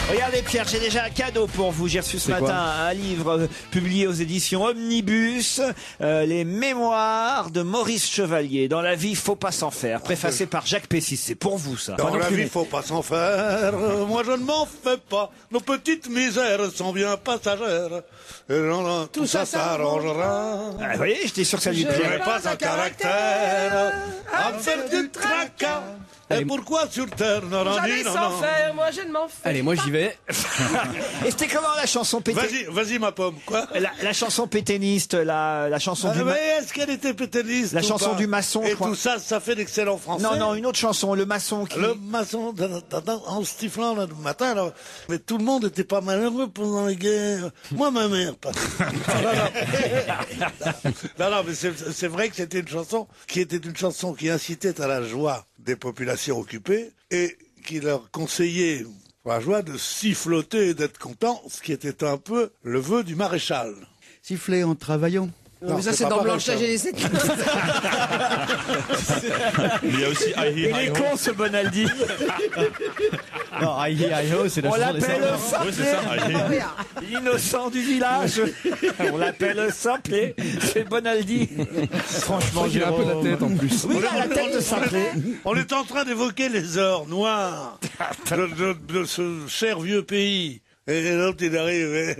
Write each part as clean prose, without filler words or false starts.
Regardez Pierre, j'ai déjà un cadeau pour vous. J'ai reçu ce matin un livre publié aux éditions Omnibus, les mémoires de Maurice Chevalier. Dans la vie, faut pas s'en faire. Préfacé par Jacques Pessis. C'est pour vous ça. Dans la vie, faut pas s'en faire. Moi, je ne m'en fais pas. Nos petites misères sont bien passagères. Et tout ça s'arrangera. Ah, vous voyez, j'étais sûr que ça lui Je plairait. n'ai pas un caractère à faire du tracas. Et pourquoi sur terre? Non, non, J'en ai non, sans non. faire, moi je ne m'en fais. Allez, moi j'y vais. Et c'était comment la chanson péténiste? Vas-y, ma pomme, quoi? La chanson péténiste, la chanson du... Mais est-ce qu'elle était péténiste? La ou chanson pas? du maçon, Et je crois. tout ça, ça fait d'excellents français. Non, une autre chanson, le maçon qui... Le maçon, en stiflant le matin, alors, mais tout le monde n'était pas malheureux pendant les guerres. Moi, ma mère, pas. Non, mais c'est vrai que c'était une chanson qui incitait à la joie des populations occupées et qui leur conseillait la joie de siffloter et d'être content, ce qui était un peu le vœu du maréchal. Siffler en travaillant. Non, mais ça c'est dans Blanche-Neige et les sept. Il y a aussi Il est con ce Bonaldi. Non, aïe, c'est la On chanson des l'appelle Sardins. Oui, c'est ça. l'innocent du village. On l'appelle Simplé. C'est Bonaldi. Franchement, j'ai un peu la tête en plus. Oui, il a la tête de Simplé. On est en train d'évoquer les ors noirs de ce cher vieux pays. Et l'autre, il arrive.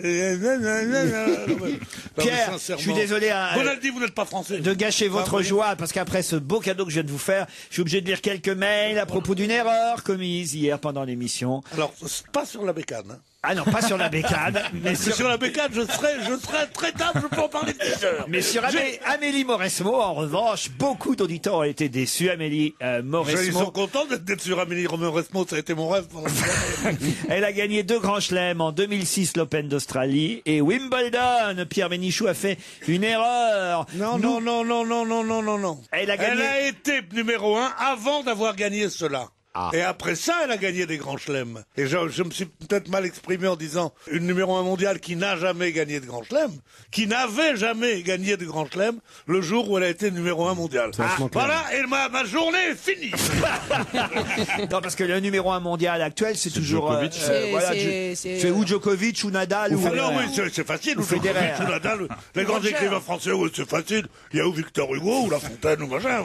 Pierre, je suis désolé Bonaldi, vous n'êtes pas français. de gâcher votre joie, parce qu'après ce beau cadeau que je viens de vous faire, je suis obligé de lire quelques mails à propos d'une erreur commise hier pendant l'émission. Alors, pas sur la bécane. Hein. Ah non, pas sur la bécane, mais Sur la bécane, je serai traitable, je peux en parler 10 heures. mais sur Amélie Mauresmo, en revanche, beaucoup d'auditeurs ont été déçus. Amélie Ils Mauresmo, sont contents d'être sur Amélie Mauresmo, ça a été mon rêve pendant des années. elle a gagné 2 grands chelems en 2006, l'Open d'Australie et Wimbledon. Pierre Bénichou a fait une erreur. Non. Elle a gagné... Elle a été numéro 1 avant d'avoir gagné cela. Et après ça, elle a gagné des grands chelems. Et je me suis peut-être mal exprimé en disant une numéro 1 mondiale qui n'a jamais gagné de grand chelem, qui n'avait jamais gagné de grand chelem le jour où elle a été numéro 1 mondiale. Voilà, et ma journée est finie. Non, parce que le numéro 1 mondial actuel, c'est toujours... Djokovic. c'est ou Djokovic ou Nadal ou... Non, oui, c'est facile. Ou Federer. Djokovic, ou Nadal, les grands écrivains français, oui, c'est facile. Il y a ou Victor Hugo ou La Fontaine ou machin.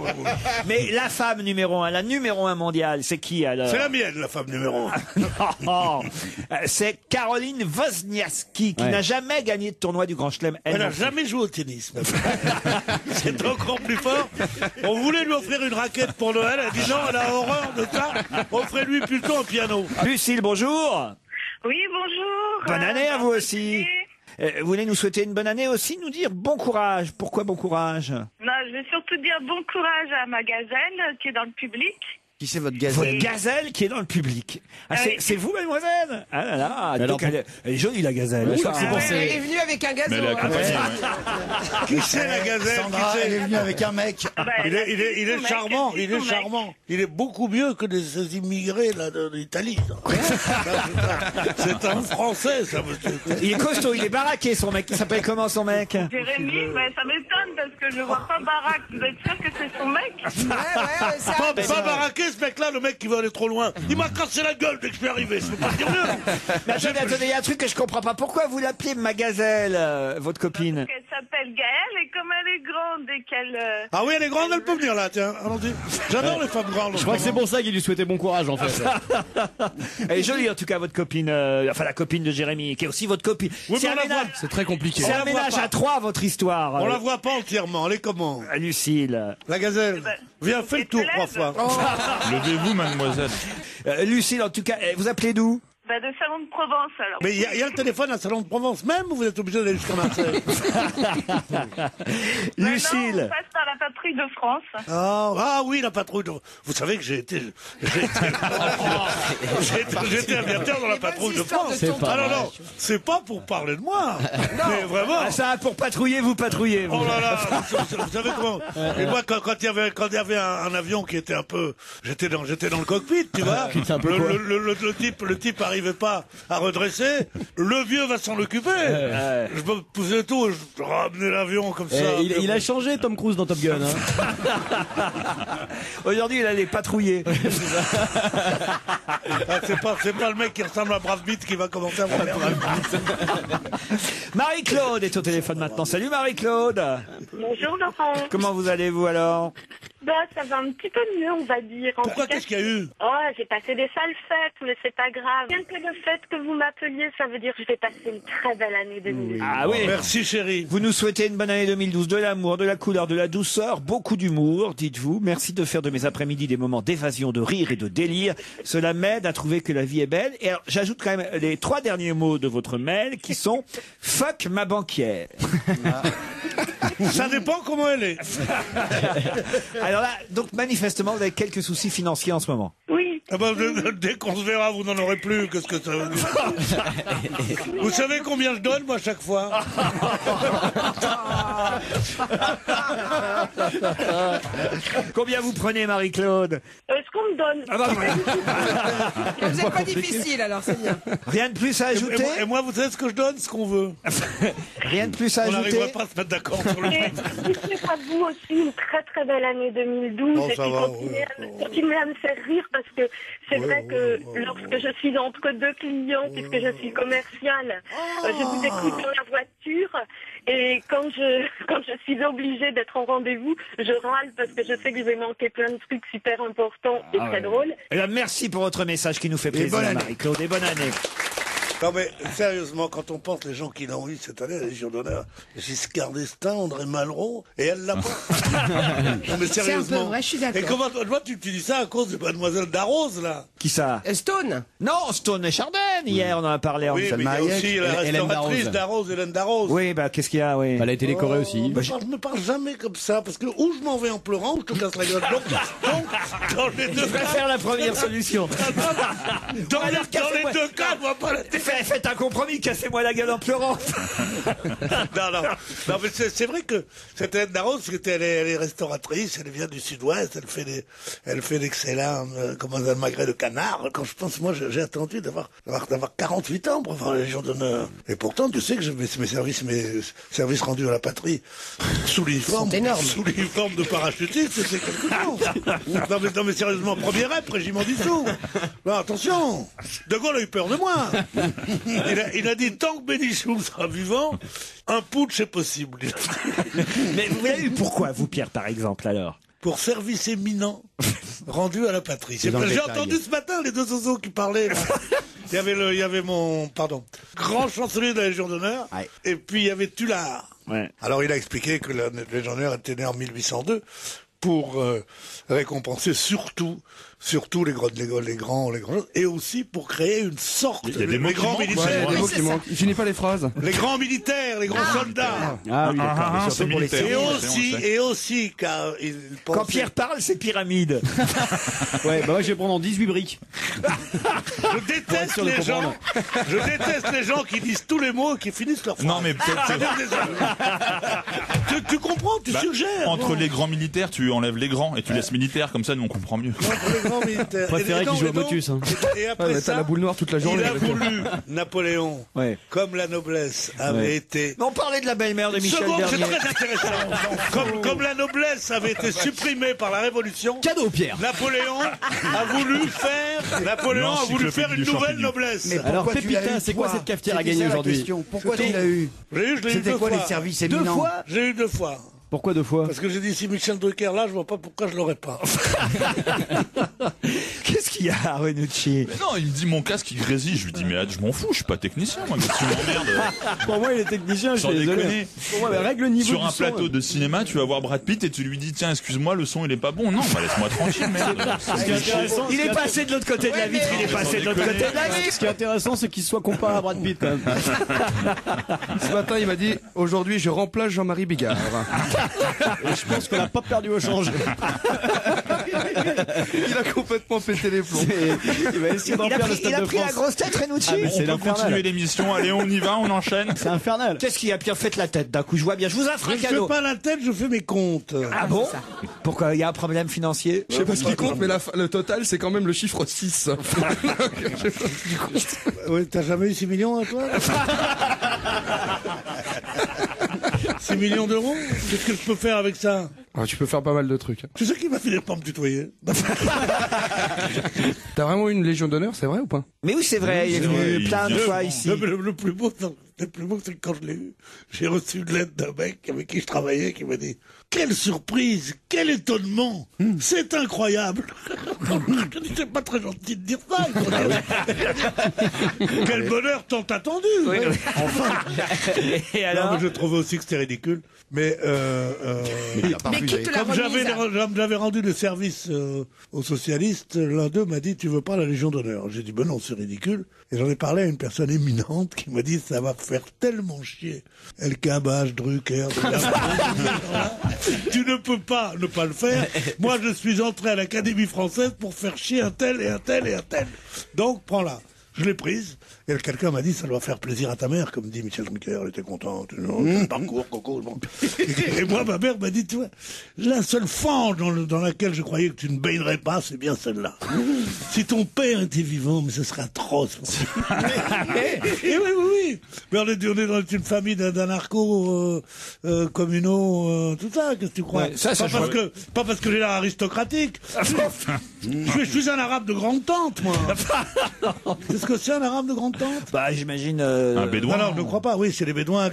Mais la femme numéro 1, la numéro 1 mondiale, c'est qui alors? C'est la mienne, la femme numéro 1. Non, c'est Caroline Wozniacki qui n'a jamais gagné de tournoi du Grand Chelem. Elle non n'a plus. jamais joué au tennis. C'est encore plus fort. On voulait lui offrir une raquette pour Noël. Elle a dit non, elle a horreur de ça. Offrez-lui plutôt un piano. Lucille, bonjour. Oui, bonjour. Bonne année à vous aussi. Vous voulez nous souhaiter une bonne année aussi, nous dire bon courage. Pourquoi bon courage? Non, je vais surtout dire bon courage à ma gazelle qui est dans le public. Qui c'est votre Votre gazelle? gazelle qui est dans le public. Ah, Oui. c'est vous, mademoiselle? Ah là là, Mais donc alors, elle est jolie, la gazelle. Je crois que c'est pour ça. Elle est venue avec un Mais elle est gazo. accompagnée, Qui c'est la gazelle? Sandra, Qui c'est elle est venue avec un mec. Il est charmant, il est charmant. Il est beaucoup mieux que ces immigrés là d'Italie. C'est un Français, ça, monsieur. Il est costaud, il est baraqué, son mec. Il s'appelle comment, son mec? Jérémy, ben, ça m'étonne parce que je vois pas Barack. Vous êtes sûr que c'est son mec? Ouais, c'est Pas baraqué, ce mec-là, le mec qui veut aller trop loin. Il m'a cassé la gueule dès que je suis arrivé. Je peux pas dire mieux. Mais attendez, il y a un truc que je comprends pas. Pourquoi vous l'appelez ma gazelle, votre copine? Elle s'appelle Gaëlle et comme elle est grande et qu'elle... Ah oui, elle est grande, elle peut venir là, tiens. Allons-y. J'adore les femmes grandes. Je crois que c'est pour ça qu'il lui souhaitait bon courage en fait. Elle est jolie en tout cas, votre copine, enfin la copine de Jérémy, qui est aussi votre copine. Oui, C'est mais un on la ménage, voit. C'est très compliqué. c'est On un la voit ménage pas. à 3 votre histoire. On la voit pas entièrement. Elle est comment? Lucille. La gazelle. Viens, fais le tour 3 fois. Levez-vous, mademoiselle. Lucille, en tout cas, vous appelez d'où? Ben, de Salon de Provence, alors. Mais il y a le téléphone à Salon de Provence même ou vous êtes obligé d'aller jusqu'à Marseille? Non, on Lucille. passe par la patrouille de France. Ah oui, la patrouille. Vous savez que j'ai été aviateur dans la patrouille de France. C'est pas Ah vrai. non, c'est pas pour parler de moi. Mais vraiment. Ah, ça, pour patrouiller, vous patrouillez. Vous. Oh là là, vous savez comment? Et moi, quand il y avait un avion qui était un peu, j'étais dans le cockpit, tu vois. C'est un peu quoi Le type arrivait pas à redresser. Le vieux va s'en occuper. Je me posais tout, je ramenais l'avion comme ça. Il a changé Tom Cruise dans Top Gun. Hein. Aujourd'hui, il allait patrouiller. Ah, c'est pas le mec qui ressemble à Brad Pitt qui va commencer à vous faire. Marie-Claude est au téléphone maintenant. Salut Marie-Claude. Bonjour Laurent. Comment vous allez, vous, alors? Bah, ça va un petit peu mieux, on va dire. En Pourquoi? tout cas, Qu'est-ce qu'il y a eu? Oh, j'ai passé des sales fêtes, mais c'est pas grave. Rien que le fait que vous m'appeliez, ça veut dire que je vais passer une très belle année 2012. Ah oui. Merci chérie. Vous nous souhaitez une bonne année 2012, de l'amour, de la couleur, de la douceur, beaucoup d'humour, dites-vous. Merci de faire de mes après-midi des moments d'évasion, de rire et de délire. Cela m'aide à trouver que la vie est belle. Et alors, j'ajoute quand même les 3 derniers mots de votre mail qui sont « Fuck ma banquière ». Ça dépend comment elle est. Alors là, donc manifestement, vous avez quelques soucis financiers en ce moment. Oui. Ah bah, dès qu'on se verra, vous n'en aurez plus. Qu'est-ce que ça veut dire? Vous savez combien je donne, moi, chaque fois? Combien vous prenez, Marie-Claude? Ce qu'on me donne. Ah bah, Vous n'êtes pas difficile, alors c'est bien. rien de plus à ajouter? Et moi, vous savez ce que je donne? Ce qu'on veut. Rien de plus à On ajouter? n'arriverait pas à se mettre d'accord sur le Et prix. je souhaite à vous aussi une très très belle année 2012 Non, et ça puis va, continuez à me faire rire parce que c'est vrai que lorsque je suis entre 2 clients, puisque je suis commerciale, je vous écoute dans la voiture et quand je suis obligée d'être en rendez-vous, je râle parce que je sais que je vais manquer plein de trucs super importants et très drôles. Eh bien, merci pour votre message qui nous fait plaisir, bonne année. Marie-Claude, et bonne année. Non mais sérieusement, quand on pense les gens qui l'ont eu cette année, la Légion d'honneur, Giscard d'Estaing, André Malraux, et elle l'a pas. Non mais C'est un sérieusement. peu vrai, je suis d'accord. Et comment toi tu dis ça à cause de Mademoiselle Darroze là? Qui ça? Stone. Non, Stone et Chardin, hier, on en a parlé en Oui, mais il y a Mariette, aussi la Hélène restauratrice Darroze. Hélène Darroze. Oui, bah, qu'est-ce qu'il y a, oui. Elle a été décorée aussi. Je me parle jamais comme ça, parce que ou je m'en vais en pleurant, ou je te casse la gueule. Donc dans les deux Je préfère la première solution. dans Alors, les deux cas, on va pas la Faites un compromis, cassez-moi la gueule en pleurant. Non, mais c'est vrai que cette Hélène Darroze, elle est restauratrice, elle vient du Sud-Ouest, elle fait d'excellents, un magret de canard. Quand je pense, moi, j'ai attendu d'avoir 48 ans pour avoir la Légion d'honneur. Et pourtant, tu sais que je mets mes services rendus à la patrie sous l'uniforme de parachutiste, c'est quelque chose. Non, mais sérieusement, premier rep, régiment dissous. Non, attention, De Gaulle a eu peur de moi. Il a dit, tant que Bénichou sera vivant, un putsch est possible. Mais vous avez eu pourquoi, vous, Pierre, par exemple, alors? Pour service éminent rendu à la patrie. dans le J'ai détail. entendu ce matin les deux zozos qui parlaient. Là. Il y avait mon grand chancelier de la Légion d'honneur, Ouais. et puis il y avait Tullard. Ouais. Alors il a expliqué que la Légion d'honneur était née en 1802 pour récompenser surtout les grands, et aussi pour créer une sorte Il y a des mots les qui grands manquent, militaires, des mots qui manquent. Il finit pas les phrases. les grands militaires, les grands soldats. Ah oui, d'accord. c'est militaire. Et aussi, car il Quand pensait- Pierre parle, c'est pyramide. Ouais, bah moi je vais prendre en 18 briques. Je déteste sûr de comprendre. les gens qui disent tous les mots et qui finissent leur phrase. Non, mais peut-être Ça vient des- tu comprends, tu suggères. entre les grands militaires, tu enlèves les grands et tu laisses militaires, comme ça nous on comprend mieux. Entre les grands militaires. Préféré Et qu'il joue à donc- Motus, hein. Et après T'as ça, la boule noire toute la journée. il a voulu, Napoléon, Ouais. comme la noblesse avait été... Mais on parlait de la belle-mère de Michel Seconde, c'est Bernier. très intéressant. Comme la noblesse avait été supprimée par la Révolution, Cadeau, Pierre. Napoléon a voulu faire L'encyclopédie une du nouvelle champignon. noblesse. Mais Alors, pourquoi tu l'as Pépita, eu, c'est quoi toi cette cafetière à C'était gagner ça, la aujourd'hui? question. Pourquoi tu l'as eu Je l'ai eu C'était deux quoi fois. les services Deux éminents fois. J'ai eu 2 fois. Pourquoi 2 fois? Parce que j'ai dit, si Michel Drucker là, je vois pas pourquoi je l'aurais pas. Qu'est-ce qu'il y a, Renucci? Mais non, il me dit mon casque il grésille. Je lui dis mais je m'en fous, je suis pas technicien. Moi, qu'est-ce que tu m'emmerdes Pour moi, il est technicien, je Sans suis désolé. déconner. Pour moi, règle le niveau Sur du un son, plateau de cinéma, tu vas voir Brad Pitt et tu lui dis tiens, excuse-moi, le son il est pas bon. Non, bah laisse-moi tranquille, merde. Il est passé de l'autre côté de la vitre, il est passé de l'autre côté de la vitre. Ce qui est intéressant, c'est qu'il soit comparé à Brad Pitt quand même. Ce matin, il m'a dit aujourd'hui, je remplace Jean-Marie Bigard. Et je pense qu'on n'a pas perdu au change. Il a complètement pété les plombs. Il va essayer d'en faire le Il Stade a de pris la France. grosse tête, Renucci. mais On c'est peut l'infernal. continuer l'émission. Allez, on y va, on enchaîne. C'est infernal. Qu'est-ce qu'il y a, Pierre? Faites la tête d'un coup, je vois bien. Je vous offre Je un ne fais cadeau. pas la tête, je fais mes comptes. Ah bon? Pourquoi? Il y a un problème financier? Je sais pas ce qui compte, mais le total, c'est quand même le chiffre 6. Ouais, t'as jamais eu 6 millions à toi 6 millions d'euros? Qu'est-ce que je peux faire avec ça? Ah, tu peux faire pas mal de trucs. Tu sais qui va finir par me tutoyer? T'as vraiment une Légion d'honneur, c'est vrai ou pas? Mais oui, c'est vrai, il est venu plein de fois ici. Non, mais le plus beau, c'est que quand je l'ai eu, j'ai reçu une lettre d'un mec avec qui je travaillais qui m'a dit « Quelle surprise, quel étonnement, c'est incroyable !» Je dis « C'est pas très gentil de dire ça. Quel bonheur tant attendu. Oui, oui. Enfin. Et alors Non, mais je trouvais aussi que c'était ridicule. Mais Mais qui te l'a comme j'avais rendu le service aux socialistes, l'un d'eux m'a dit « Tu veux pas la Légion d'honneur ?» J'ai dit « Ben non, c'est ridicule. » Et j'en ai parlé à une personne éminente qui m'a dit « Ça va faire tellement chier. El Kabach, Drucker, tu ne peux pas ne pas le faire. Moi, je suis entré à l'Académie française pour faire chier un tel et un tel et un tel. Donc, prends-la. » Je l'ai prise, et quelqu'un m'a dit, ça doit faire plaisir à ta mère, comme dit Michel Drucker, elle était contente, parcours, Coco. Bon. Et moi, ma mère m'a dit, tu vois, la seule fange dans laquelle je croyais que tu ne baignerais pas, c'est bien celle-là. Si ton père était vivant, mais ce serait atroce. Et oui. Mais on est dans une famille d'anarchos, communaux, tout ça, qu'est-ce que tu crois? Ouais, pas parce que j'ai l'air aristocratique. Je suis un arabe de grande tante, moi. Qu'est-ce que c'est un arabe de grande tante? Bah, j'imagine. Un bédouin. Non, je ne crois pas. Oui, c'est les bédouins.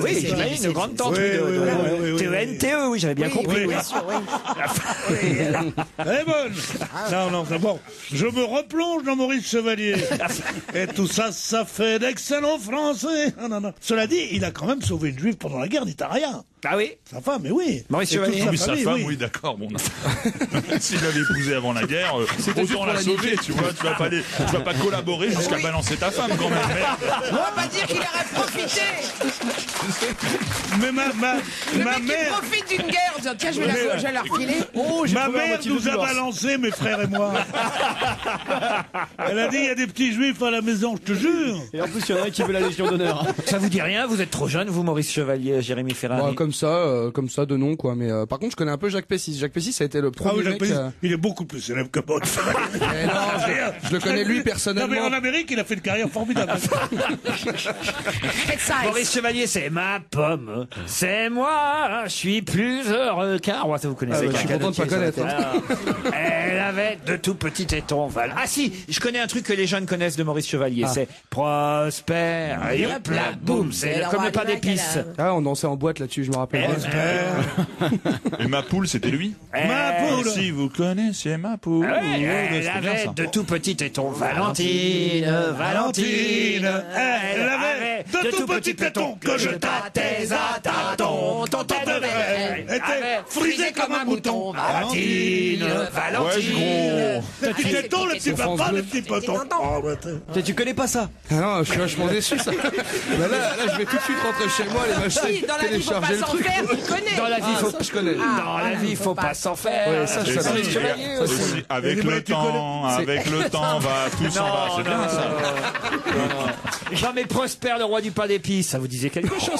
Oui, j'imagine une grande tante. TENTE, oui, j'avais bien compris. Oui. Elle est bonne. Non, c'est bon. Je me replonge dans Maurice Chevalier. Et tout ça, ça fait d'excellents Français. Non. Cela dit, il a quand même sauvé une juive pendant la guerre, n'y t'a rien. Ah oui? Sa femme, mais oui. Maurice Chevalier. Oui, sa femme, oui, d'accord. Bon, s'il l'avait épousée avant la guerre, autant la sauver, tu vois. Tu vas pas collaborer jusqu'à balancer ta femme, quand même. On va pas dire qu'il aurait profité. Mais ma Le mec mère. qui profite d'une guerre, en disant, tiens, je vais la refiler. Ma mère nous a balancé, mes frères et moi. Elle a dit, il y a des petits juifs à la maison, je te jure. Et en plus, il y en a un qui veut la Légion d'honneur. Ça vous dit rien? Vous êtes trop jeune, vous, Maurice Chevalier, Jérémy Ferrari? Comme ça de nom, quoi. Mais par contre, je connais un peu Jacques Pessis. Jacques Pessis, ça a été le premier mec. Il est beaucoup plus célèbre que moi. Je le connais lui personnellement. Non, mais en Amérique, il a fait une carrière formidable. Maurice Chevalier, c'est ma pomme, c'est moi, je suis plus heureux qu'un roi. Ça, vous connaissez? Je suis content de pas connaître. Elle avait de tout petits tétons. Ah si, je connais un truc que les jeunes connaissent de Maurice Chevalier, c'est Prosper, hop là, boum, c'est comme le pain d'épices. Ah, on dansait en boîte là-dessus, je me rappelle. Et ma poule, c'était lui? Ma poule. Si vous connaissez ma poule. Elle avait de tout petits tétons. Valentine. Elle avait de tout petits tétons que je tâtais à tâtons. Ton tête était frisée comme un mouton. Valentine. Les petits tétons, les petits papas, les petits potons. Tu connais pas ça? Ah non, je suis vachement déçu, ça. Là, je vais tout de suite rentrer chez moi, les machins, Si, dans la vie, faut pas télécharger le s'en truc. faire, tu connais. Dans la vie, faut... Je connais. Dans la vie, faut pas s'en faire. Ouais, ça, je Et savais. si, Chevalier aussi, avec le temps, va tout s'en va. C'est bien ça. Jean mais Prosper, le roi du pain d'épices, ça vous disait quelque chose?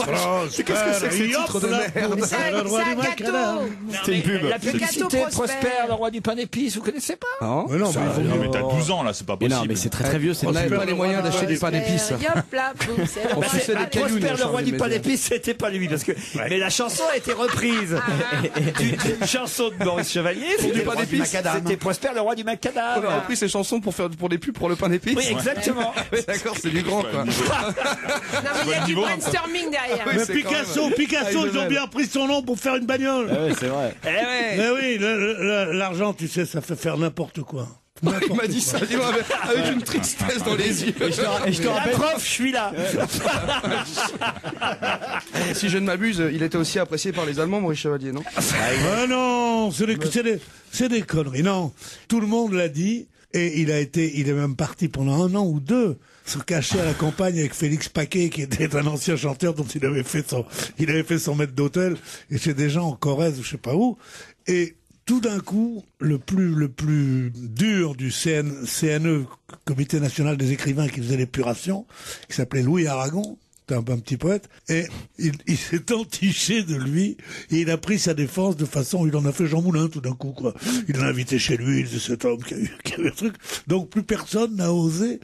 Qu'est-ce que c'est que ces titres de merde? C'est un gâteau. C'est une pub. La Le gâteau publicité Prosper. Prosper, le roi du pain d'épices, vous connaissez pas? Non, Mais non, Non, mais t'as 12 ans, là, c'est pas Mais possible. non, mais c'est très très vieux. on n'avait pas les moyens d'acheter du pain d'épices. Hop là, boum, c'est On suçait des cailloux. Prosper, nous, le roi on du pain changeait d'épices, c'était pas lui, parce que, mais la chanson a été reprise d'une chanson de Maurice Chevalier. du pain d'épices. C'était Prosper, le roi du On a macadam. repris ces chansons pour des pubs pour le pain d'épices. Oui, exactement. Oui, d'accord, c'est du grand, quoi. Non, mais il y a du niveau. brainstorming derrière. Oui, Mais c'est Picasso, quand même- ils ont bien pris son nom pour faire une bagnole. Ouais, c'est vrai. Eh ouais. Mais oui, l'argent, tu sais, ça fait faire n'importe quoi. Il m'a dit ça, dis-moi, avec une tristesse dans les yeux. Et je te La rappelle. prof, je suis là. Si je ne m'abuse, il était aussi apprécié par les Allemands, Maurice Chevalier, non? Ah non, c'est des conneries. Non, tout le monde l'a dit. Et il est même parti pendant 1 an ou 2 se cacher à la campagne avec Félix Paquet, qui était un ancien chanteur dont il avait fait son maître d'hôtel, et chez des gens en Corrèze ou je sais pas où. Et tout d'un coup, le plus dur du CNE, Comité National des Écrivains, qui faisait l'épuration, qui s'appelait Louis Aragon, C'était un petit poète. Et il s'est entiché de lui et il a pris sa défense de façon, il en a fait Jean Moulin tout d'un coup, quoi. Il l'a invité chez lui, il dit cet homme qui a eu un truc. Donc plus personne n'a osé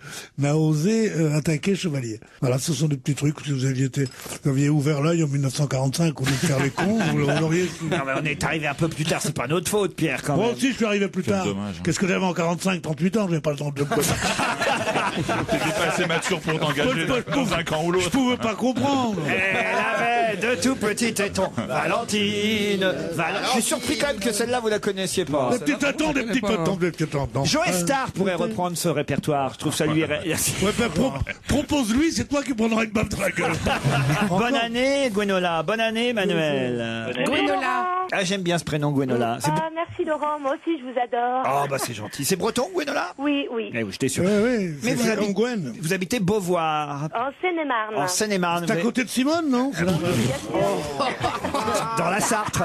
attaquer Chevalier. Voilà, ce sont des petits trucs. Si vous aviez ouvert l'œil en 1945 au lieu de faire les cons, vous l'auriez. Non, mais on est arrivé un peu plus tard, c'est pas notre faute, Pierre, quand même. Moi aussi, je suis arrivé plus tard. Dommage. Qu'est-ce que j'avais en 45, 38 ans, j'avais pas le temps de le T'étais pas assez mature pour t'engager dans un camp ou Je l'autre. pouvais pas comprendre. Elle avait de tout petits tétons. Valentine. Je suis surpris quand même que celle-là, vous la connaissiez pas. Des petits tétons, des petits tétons, des petits tétons. Joe Star pourrait reprendre ce répertoire. Je trouve ça lui. Ouais, ben, propose-lui, c'est toi qui prendras une baffe dans la gueule. Bonne année, Gwenola. Bonne année, Manuel. Gwenola. Ah, j'aime bien ce prénom, Gwenola. C'est Ah, merci Laurent, moi aussi je vous adore. Oh, bah c'est gentil. C'est breton, Gwenola? Oui, oui. Eh oui, j'étais sûr. Oui, Mais c'est Gwen. vous habitez Beauvoir, En Seine-et-Marne. en Seine-et-Marne. C'est à côté de Simone, non? Dans la Sarthe.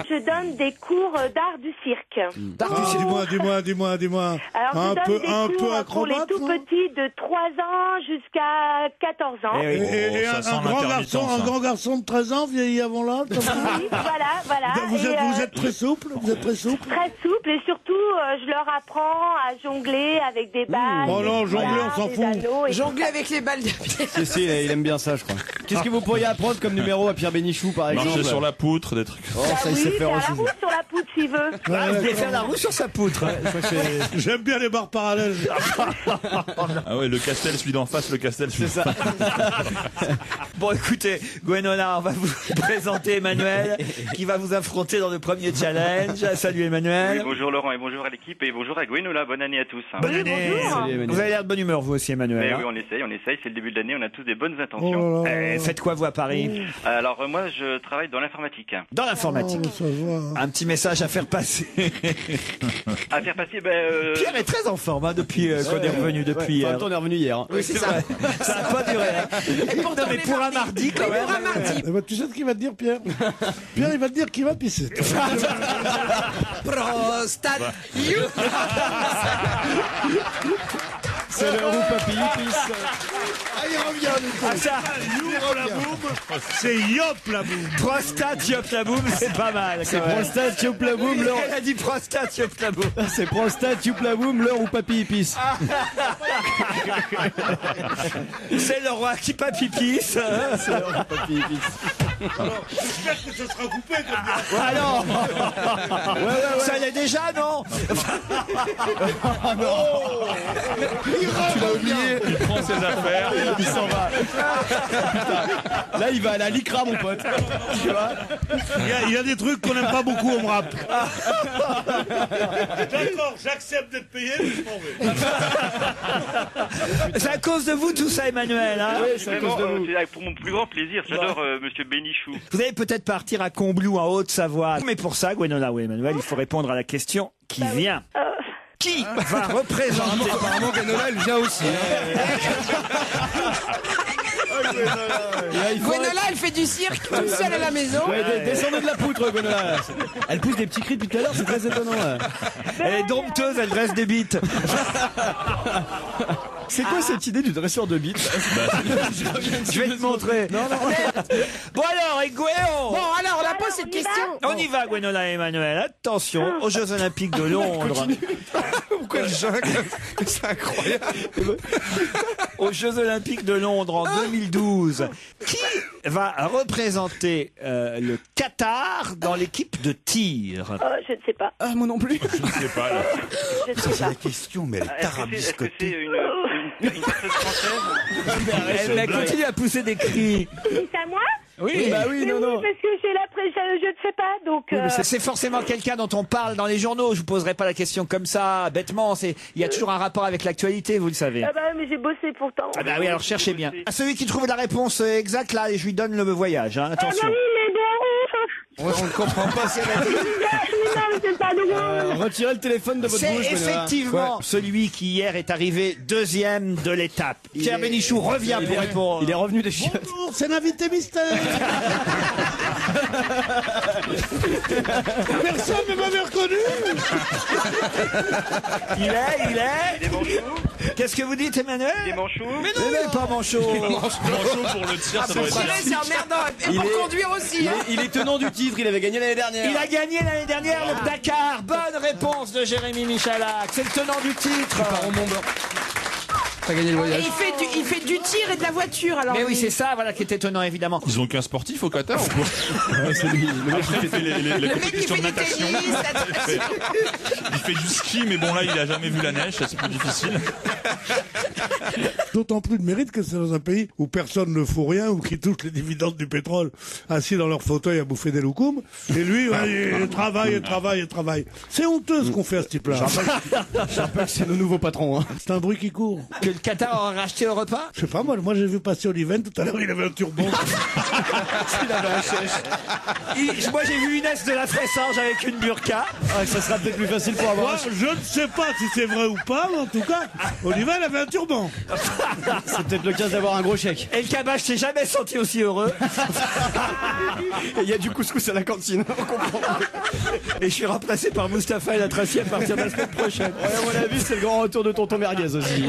Je donne des cours d'art du cirque. Dis-moi. Alors Un je peu donne des cours pour les acrobate, tout non? petits de 3 ans jusqu'à 14 ans. Eh oui. Et ça sent l'intermittence, un grand garçon de 13 ans vieilli avant l'âge. Oui, voilà. Vous êtes très souple. très souple et surtout je leur apprends à jongler avec des balles. Oh non, des jongler, dollars, on s'en des fout. anneaux et- Jongler avec les balles de pied. Si, il aime bien ça, je crois. Qu'est-ce que vous pourriez apprendre comme numéro à Pierre Bénichou, par exemple? Marcher sur la poutre, des trucs. Oh, Ah ça, il oui, sait c'est faire à la aussi. roue sur la poutre s'il veut. Ah, vous voulez faire la roue sur sa poutre. J'aime bien les barres parallèles. Ah ouais, le Castel, celui d'en face, le Castel, celui d'en face. Bon, écoutez, Gwenola, on va vous présenter Emmanuel, qui va vous affronter dans le premier challenge. Salut Emmanuel. Oui, bonjour Laurent et bonjour à l'équipe et bonjour à Gwenola, bonne année à tous. Bonne année. bonjour. Salut, Emmanuel. Vous avez l'air de bonne humeur, vous aussi, Emmanuel. Mais hein. oui, on essaye, c'est le début de l'année, on a tous des bonnes Oh intentions. là là. Faites quoi, vous, à Paris? Alors moi je travaille dans l'informatique. Dans l'informatique. Ça se voit. Un petit message à faire passer. À faire passer, Pierre est très en forme hein, depuis qu'on est revenu depuis Enfin, hier. on est revenu hier. Oui, c'est ça. Ça n'a pas duré. Hein. Non, mais pour un mardi, quand même. Pour un mardi. Eh ben, tu sais ce qu'il va te dire, Pierre? Pierre, il va te dire qu'il va pisser. Prostate. C'est l'heure où papy pisse. Ah, il revient, du coup. Ah, ça, C'est Yop la boum. prostate, yop la boum, c'est pas mal. C'est prostate, youp la boum, l'heure. Elle a dit prostate, yop la boum. C'est prostate, youp la boum, l'heure où papy pisse. C'est le roi qui papipisse. C'est l'heure où papy pisse. J'espère que ce sera coupé comme Ah non. Ça l'est déjà, non? Tu l'as oublié. Il prend ses affaires. Il s'en va. Putain. Là, il va à la licra, mon pote. Tu vois? Il y a des trucs qu'on n'aime pas beaucoup au rap. D'accord, j'accepte d'être payé, mais je m'en vais. C'est à cause de vous tout ça, Emmanuel. Hein Oui, c'est à cause de vous. c'est pour mon plus grand plaisir, j'adore Monsieur Bénichou. Vous allez peut-être partir à Combloux en Haute-Savoie. Mais pour ça, Gwenola ou Emmanuel, il faut répondre à la question qui vient. Qui va représenter Apparemment, Gwenola, elle vient aussi. Gwenola, elle fait du cirque toute seule à la maison. Ouais, descendez de la poutre, Gwenola. Elle pousse des petits cris depuis tout à l'heure, c'est très étonnant. Là. Elle est dompteuse, elle dresse des bites. C'est quoi cette idée du dresseur de bites? Je vais te montrer. Bon alors, et Gwéo Bon, alors, on a pas Alors, cette on y question. On y va, Gwenola et Emmanuel. Attention, aux Jeux Olympiques de Londres. Pourquoi le jungle? C'est incroyable. Aux Jeux Olympiques de Londres en 2012, qui va représenter le Qatar dans l'équipe de tir? Je ne sais pas. Ah, moi non plus. Je sais pas, là. Je ne sais C'est pas. la question, mais elle est Est-ce que c'est tarabiscotée. une personne française? Elle continue à pousser des cris. C'est à moi? Oui, Bah oui, Mais non, oui, non. parce que j'ai l'impression, je ne sais pas, donc... C'est forcément quelqu'un dont on parle dans les journaux. Je vous poserai pas la question comme ça, bêtement. Il y a toujours un rapport avec l'actualité, vous le savez. Ah bah mais j'ai bossé pourtant. Ah bah oui, alors cherchez bien. À celui qui trouve la réponse exacte, là, je lui donne le voyage. Hein, Ah bah attention. oui, mais bon... On ne comprend pas si elle a dit. Non, mais c'est pas drôle. Retirez le téléphone de votre C'est bouche, Gwenola. effectivement celui qui hier est arrivé deuxième de l'étape. Pierre Bénichou revient pour répondre. Il est revenu des chiottes. Bonjour, c'est l'invité mystère. Personne ne m'avait reconnu. Il est. Il est bonjour. Qu'est-ce que vous dites, Emmanuel? Des manchots. Mais non, mais pas manchot. Manchot pour le tir, ça doit être Tirer, c'est emmerdant. Et pour conduire aussi. Hein. Il est tenant du titre, il avait gagné l'année dernière. Il a gagné l'année dernière le Dakar. Bonne réponse de Jérémy Michalak. C'est le tenant du titre. T'as gagné le Et voyage. il fait du tir et de la voiture. Alors Mais oui, lui. c'est ça, voilà, qui est étonnant, évidemment. Ils ont qu'un sportif au Qatar ou quoi? Ouais, c'est lui. Le mec, Après, il fait les Le mec qui compétitions fait de du natation. tennis, natation. Il fait du ski, mais bon, là, il a jamais vu la neige, ça, c'est plus difficile. D'autant plus de mérite que c'est dans un pays où personne ne fout rien ou qui touche les dividendes du pétrole assis dans leur fauteuil à bouffer des loukoums. Et lui, ouais, il travaille. C'est honteux ce qu'on fait à ce type-là. je rappelle que c'est nos nouveaux patrons. Hein. C'est un bruit qui court. Que le Qatar aura racheté au repas? Je sais pas, moi j'ai vu passer Oliven tout à l'heure, il avait un turban. Il avait un chèche. Moi, j'ai vu Inès de la Fressange avec une burqa. Ah, ça sera peut-être plus facile pour avoir Moi, un chèche. je ne sais pas si c'est vrai ou pas, mais en tout cas, Oliven avait un turban. C'est peut-être l'occasion d'avoir un gros chèque. Et le cabas, je t'ai jamais senti aussi heureux. Et il y a du couscous à la cantine. On comprend. Et je suis remplacé par Mustapha et la Tracy à partir de la semaine prochaine. Ouais, à mon avis, c'est le grand retour de tonton Merguez aussi.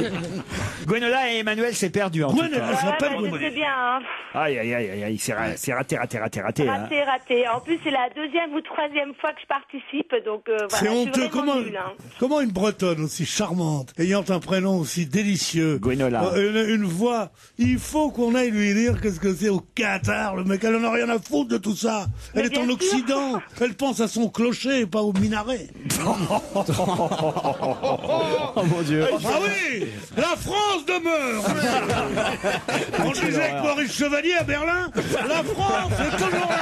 Gwenola et Emmanuel s'est perdu en tout Gwenola, cas. ça s'appelle je sais bien. Hein. Aïe, c'est raté. Hein. Raté. En plus, c'est la deuxième ou troisième fois que je participe, donc voilà. C'est je suis honteux. vraiment nulle, hein. Comment une Bretonne aussi charmante, ayant un prénom aussi délicieux, Gwenola. une voix, il faut qu'on aille lui dire qu'est-ce que c'est au Qatar, le mec, elle en a rien à foutre de tout ça. Elle est bien en sûr. Occident, elle pense à son clocher et pas au minaret. Oh mon Dieu. Ah oui, la France demeure. On disait avec Maurice Chevalier à Berlin, la France est toujours là.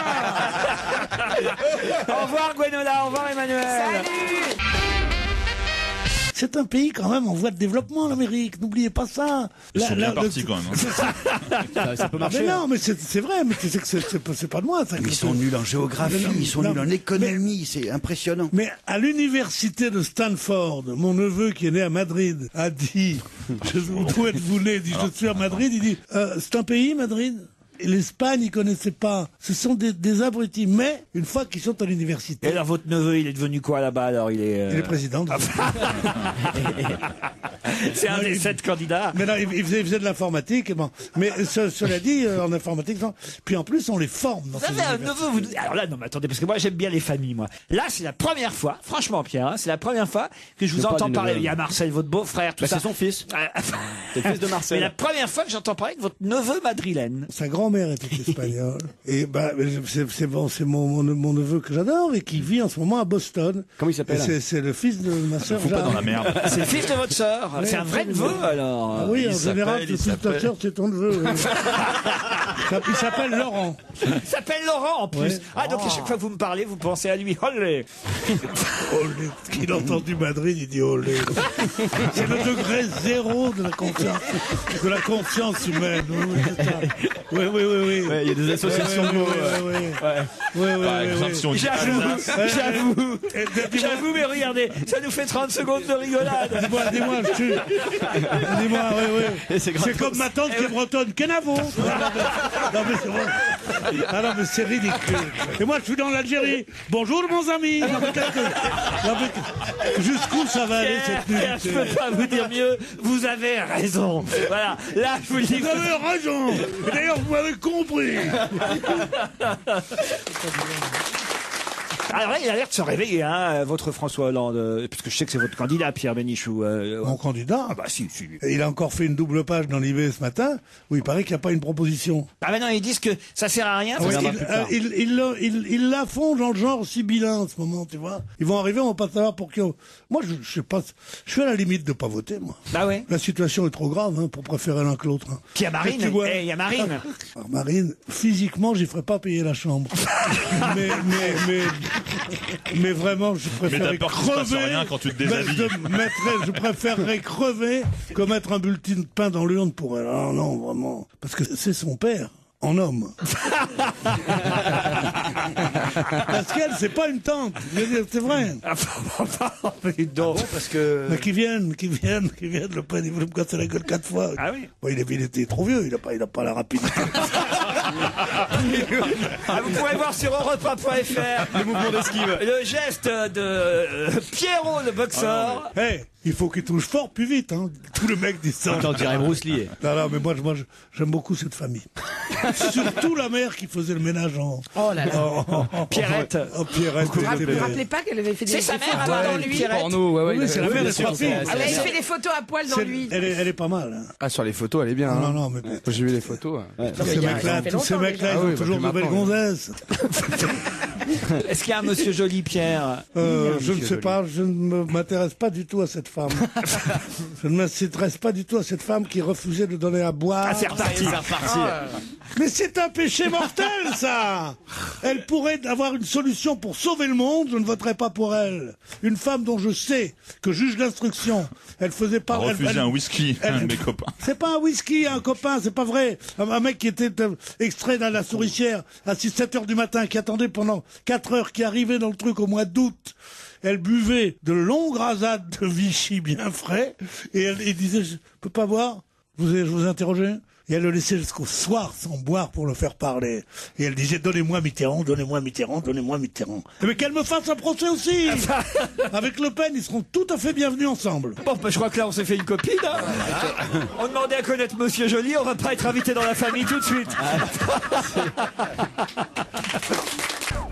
Au revoir Gwenola, au revoir Emmanuel. Salut. C'est un pays quand même en voie de développement, l'Amérique. N'oubliez pas ça. Ils sont bien partis quand même. Hein. Ça peut marcher. Mais non, mais c'est vrai, mais tu sais que c'est pas de moi. Ça, Ils sont nuls en géographie, ils sont nuls en économie, c'est impressionnant. Mais à l'université de Stanford, mon neveu qui est né à Madrid a dit, où êtes-vous né? Il dit, je suis à Madrid. Il dit, c'est un pays, Madrid? Et l'Espagne, ils connaissaient pas. Ce sont des abrutis. Mais, une fois qu'ils sont à l'université. Et alors votre neveu, il est devenu quoi là-bas alors? Il est président. C'est un des 7 candidats. Mais là, il faisait de l'informatique. Bon. Mais cela dit, en informatique, non. Puis en plus, on les forme. Dans Vous ces avez un universités. neveu, alors là, non, mais attendez, parce que moi, j'aime bien les familles, moi. Là, c'est la première fois, franchement, Pierre, hein, c'est la première fois que je vous pas entends du parler. neveu. Il y a Marcel, votre beau-frère, tout Bah, ça. c'est son fils. C'est le fils de Marcel. Mais la première fois que j'entends parler de votre neveu madrilène. Sa grand-mère était espagnole. Et bah, c'est bon, c'est mon neveu que j'adore et qui vit en ce moment à Boston. Comment il s'appelle? C'est le fils de ma sœur. Faut pas dans la merde. C'est le fils de votre sœur. C'est un vrai neveu, alors. Ah oui, Il en général, s'appelle- le fils de ta sœur, c'est ton neveu. oui. Il s'appelle Laurent. Il s'appelle Laurent, en plus. Ouais. Ah, donc à chaque fois que vous me parlez, vous pensez à lui. Olé. Olé. Qu'il a entendu Madrid, il dit olé. C'est le degré zéro de la conscience humaine. Oui, c'est ça. Oui. Ouais, il y a des associations de mots. Par exemple, si on dit Alsace, J'avoue, mais regardez, ça nous fait 30 secondes de rigolade. Dis-moi, oui. C'est comme ma tante qui est bretonne, Kenavo. Non, mais c'est vrai. Ah non, mais c'est ridicule. Et moi, je suis dans l'Algérie. Bonjour, mon ami. Non, mais jusqu'où ça va aller, cette Je nullité? peux pas vous dire mieux, vous avez raison. Voilà, là, je vous le dis. Vous avez raison. Et d'ailleurs, vous m'avez compris. Alors là, il a l'air de se réveiller, hein, votre François Hollande, puisque je sais que c'est votre candidat, Pierre Bénichou. Mon candidat, Ah bah si. il a encore fait une double page dans l'IB ce matin où il paraît qu'il n'y a pas une proposition. Ah mais non, ils disent que ça sert à rien. Parce Oui, qu'il- ils la font dans le genre sibyllin en ce moment, tu vois. Ils vont arriver, on va pas savoir pour qui. Moi, je sais pas. Je suis à la limite de pas voter, moi. Bah ouais. La situation est trop grave hein, pour préférer l'un que l'autre. Hein. Puis il y a Marine. Tu vois. Il y a Marine. Alors, Marine, physiquement, j'y ferais pas payer la chambre. mais vraiment, je mais t'as préférerais peur qu'il se passe crever. rien quand tu te déshabilles. Je préférerais crever que mettre un bulletin de pain dans l'urne pour elle. Ah non, vraiment. Parce que c'est son père. en homme. Parce qu'elle, c'est pas une tante. Je veux dire, c'est vrai. Parce que... Mais qui viennent. Le père, il voulait me casser la gueule 4 fois. Ah oui. Bon, il était trop vieux, il a pas la rapidité. Vous pourrez voir sur Europe1.fr Le mouvement d'esquive. le geste de Pierrot, le boxeur. Hey, il faut qu'il touche fort plus vite. Hein. Tous les mecs disent ça. Attends, on dirait Bruce Lee. Non, mais moi, j'aime beaucoup cette famille. Surtout la mère qui faisait le ménage en... Oh là là. Pierrette. Pierrette. Vous vous rappelez pas qu'elle avait fait des C'est sa photos mère, dans ouais, lui Pierrette. Porno, Oui, c'est la mère des trois filles. Elle avait fait des photos à poil dans lui. Elle est pas mal. Hein. Ah, sur les photos, elle est bien. hein. Non, mais... J'ai vu les photos. Ouais. Tous ces mecs-là, Ah ils oui, ont toujours bah, de belles maintenant, gonzesses. Est-ce qu'il y a un monsieur joli, Pierre? Je ne sais pas, je ne m'intéresse pas du tout à cette femme. Je ne m'intéresse pas du tout à cette femme qui refusait de donner à boire. Ah, c'est reparti. Mais c'est un péché mortel, ça. Elle pourrait avoir une solution pour sauver le monde, je ne voterai pas pour elle. Une femme dont je sais que juge d'instruction, elle faisait pas... Refuser un whisky, mes copains. C'est pas un whisky, un copain, c'est pas vrai. Un mec qui était extrait dans la souricière à 6-7 heures du matin, qui attendait pendant 4 heures, qui arrivait dans le truc au mois d'août. Elle buvait de longues rasades de Vichy bien frais, et elle disait, je peux pas boire? Je vous interrogeais? Et elle le laissait jusqu'au soir sans boire pour le faire parler. Et elle disait, donnez-moi Mitterrand, donnez-moi Mitterrand, donnez-moi Mitterrand. Mais qu'elle me fasse un procès aussi. Avec Le Pen, ils seront tout à fait bienvenus ensemble. Bon, bah, je crois que là, on s'est fait une copine. Hein. On demandait à connaître Monsieur Joly, on va pas être invité dans la famille tout de suite.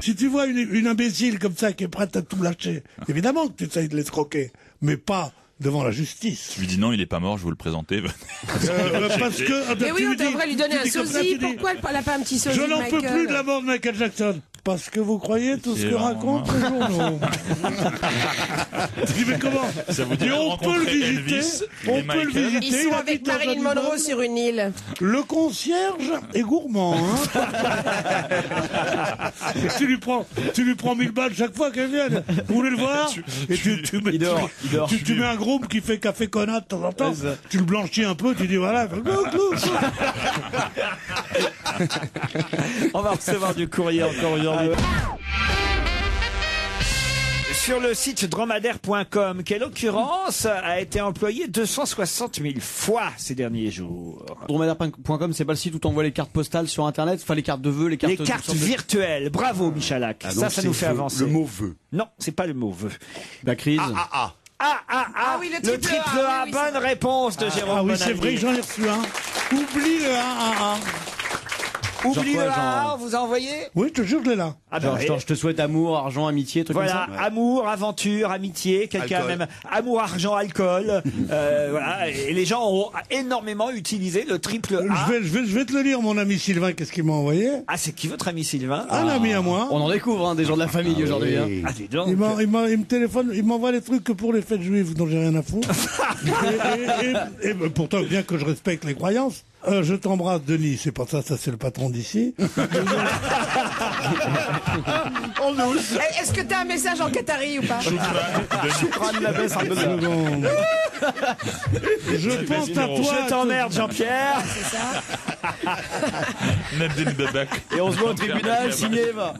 Si tu vois une imbécile comme ça qui est prête à tout lâcher, évidemment que tu essayes de l'escroquer, mais pas devant la justice. Tu lui dis non, il est pas mort, je vous le présenter. Parce que... Mais oui, on devrait lui donner un comme ça, sosie. tu dis, Pourquoi elle n'a pas un petit sosie? je n'en peux plus de la mort de Michael Jackson. Parce que vous croyez tout ce que racontent les journaux. Tu dis, mais comment? Ça vous dit Et de on peut le rencontrer visiter. Elvis On et peut le Michael? visiter. Ils il sont habite avec dans un Marilyn Monroe immeuble. sur une île. Le concierge est gourmand. Hein. tu lui prends 1000 balles chaque fois qu'elle vient. Vous voulez le voir? Et tu mets un groupe qui fait café connat de temps en temps. Tu le blanchis un peu, tu dis voilà. On va recevoir du courrier encore aujourd'hui. Sur le site dromadaire.com, quelle occurrence a été employée 260 000 fois ces derniers jours. Dromadaire.com, c'est pas le site où t'envoies les cartes postales sur Internet, enfin les cartes de vœux, les cartes... Les cartes virtuelles. Bravo, Michalak. Ça nous fait avancer. Le mot vœu. Non, c'est pas le mot vœu. La crise. Ah oui, le triple A. oui, Bonne réponse de Jérôme Ah oui, Bonaldi. c'est vrai que j'en ai reçu un. Oublie le 1. Oublie Genre le quoi, A, genre- on vous a envoyé? Oui, je te jure, je l'ai là. Ah bah Genre, oui. je te souhaite amour, argent, amitié, trucs Voilà, comme ça. amour, aventure, amitié, quelqu'un Alcool. même amour, argent, alcool. Voilà, et les gens ont énormément utilisé le triple A. Je vais te le lire, mon ami Sylvain, qu'est-ce qu'il m'a envoyé? Ah, c'est qui votre ami Sylvain? Un ami à moi. On en découvre, hein, des gens de la famille aujourd'hui. Hein. Ah, dis donc. Il me téléphone, il m'envoie les trucs que pour les fêtes juives dont j'ai rien à foutre. et pourtant, bien que je respecte les croyances, je t'embrasse, Denis. C'est pas ça, ça c'est le patron d'ici. Est-ce que t'as un message en Qatari ou pas? Je pense à toi. Je t'emmerde, Jean-Pierre. Nadine Babak. Et on se voit au tribunal, signé, va.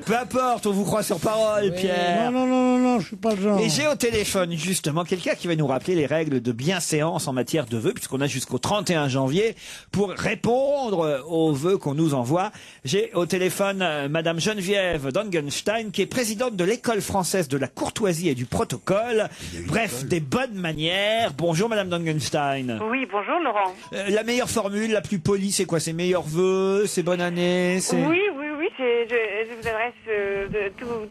Peu importe, on vous croit sur parole, Pierre. Non, je suis pas le genre. Et j'ai au téléphone justement quelqu'un qui va nous rappeler les règles de bienséance en matière de vœux, puisqu'on a jusqu'au 31 janvier pour répondre aux vœux qu'on nous envoie. J'ai au téléphone Madame Geneviève Dangenstein, qui est présidente de l'école française de la courtoisie et du protocole. Bref, des bonnes manières. Bonjour Madame Dangenstein. Oui, bonjour Laurent. La meilleure formule, la plus polie, c'est quoi? C'est meilleurs vœux, c'est bonne année, c'est... Oui, je vous adresse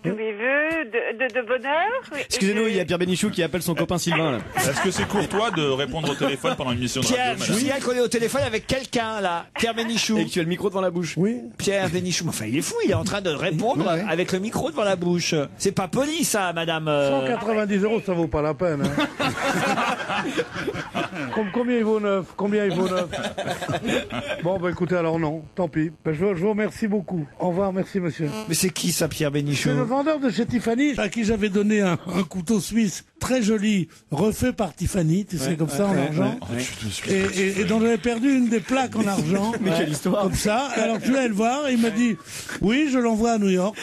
tous mes vœux de bonheur. Excusez-nous, il y a Pierre Bénichou qui appelle son copain Sylvain. Là. Est-ce que c'est courtois de répondre au téléphone pendant une émission de Pierre, radio, je madame signale qu'on est au téléphone avec quelqu'un là, Pierre Bénichou. Et que tu as le micro devant la bouche. Oui. Pierre Bénichou, enfin il est fou, il est en train de répondre avec le micro devant la bouche. C'est pas poli ça, madame. 190 €, ça vaut pas la peine. Hein. Combien il vaut neuf? Bon, bah écoutez, alors non, tant pis. Ben, je vous remercie beaucoup. Au revoir, merci monsieur. Mais c'est qui ça, Pierre Bénichou? C'est le vendeur de chez Tiffany ami à qui j'avais donné un couteau suisse très joli, refait par Tiffany, tu sais, comme ça, en argent. Et dont j'avais perdu une des plaques en argent. Mais quelle histoire. Comme ça. Alors je suis allé le voir et il m'a dit, oui, je l'envoie à New York.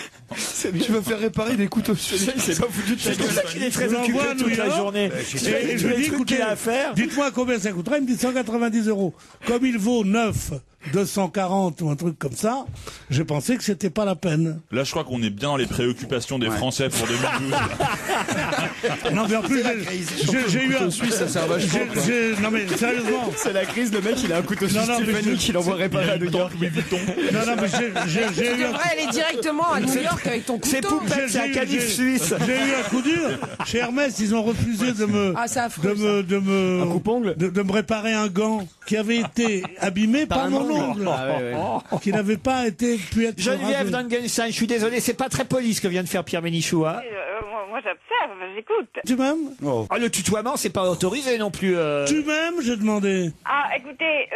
Tu vas faire réparer des couteaux suisses. C'est pas foutu de ta gueule. Il est très Je occupé l'envoie à toute New la York. journée. Et je lui ai dit, écoutez, à faire. dites-moi combien ça coûtera. Il me dit 190 €. Comme il vaut 9, 240 ou un truc comme ça, j'ai pensé que c'était pas la peine. Là, je crois qu'on est bien dans les préoccupations des Français pour 2012. Non, mais en plus, j'ai eu un... Suisse, ça sert vachement. Non, mais sérieusement. C'est la crise, le mec il a un couteau suisse Non, mais Tiffany qu'il envoie réparer à New York. Louis Vuitton. Non, mais j'ai Tu eu un... devrais aller directement à New York avec ton couteau. C'est poupette, c'est un canif suisse. J'ai eu un coup dur. Chez Hermès, ils ont refusé de me... Ah, c'est affreux, de Un coupe-ongle me réparer un gant qui avait été abîmé par mon ongle. Ah ouais. Qui n'avait pas pu être Geneviève rasé. Dangenstein, je suis désolé, c'est pas très poli ce que vient de faire Pierre Bénichou. Hein. Moi, j'observe, j'écoute. Tu m'aimes? Ah, le tutoiement, c'est pas autorisé non plus. Tu m'aimes, j'ai demandé. Ah, écoutez,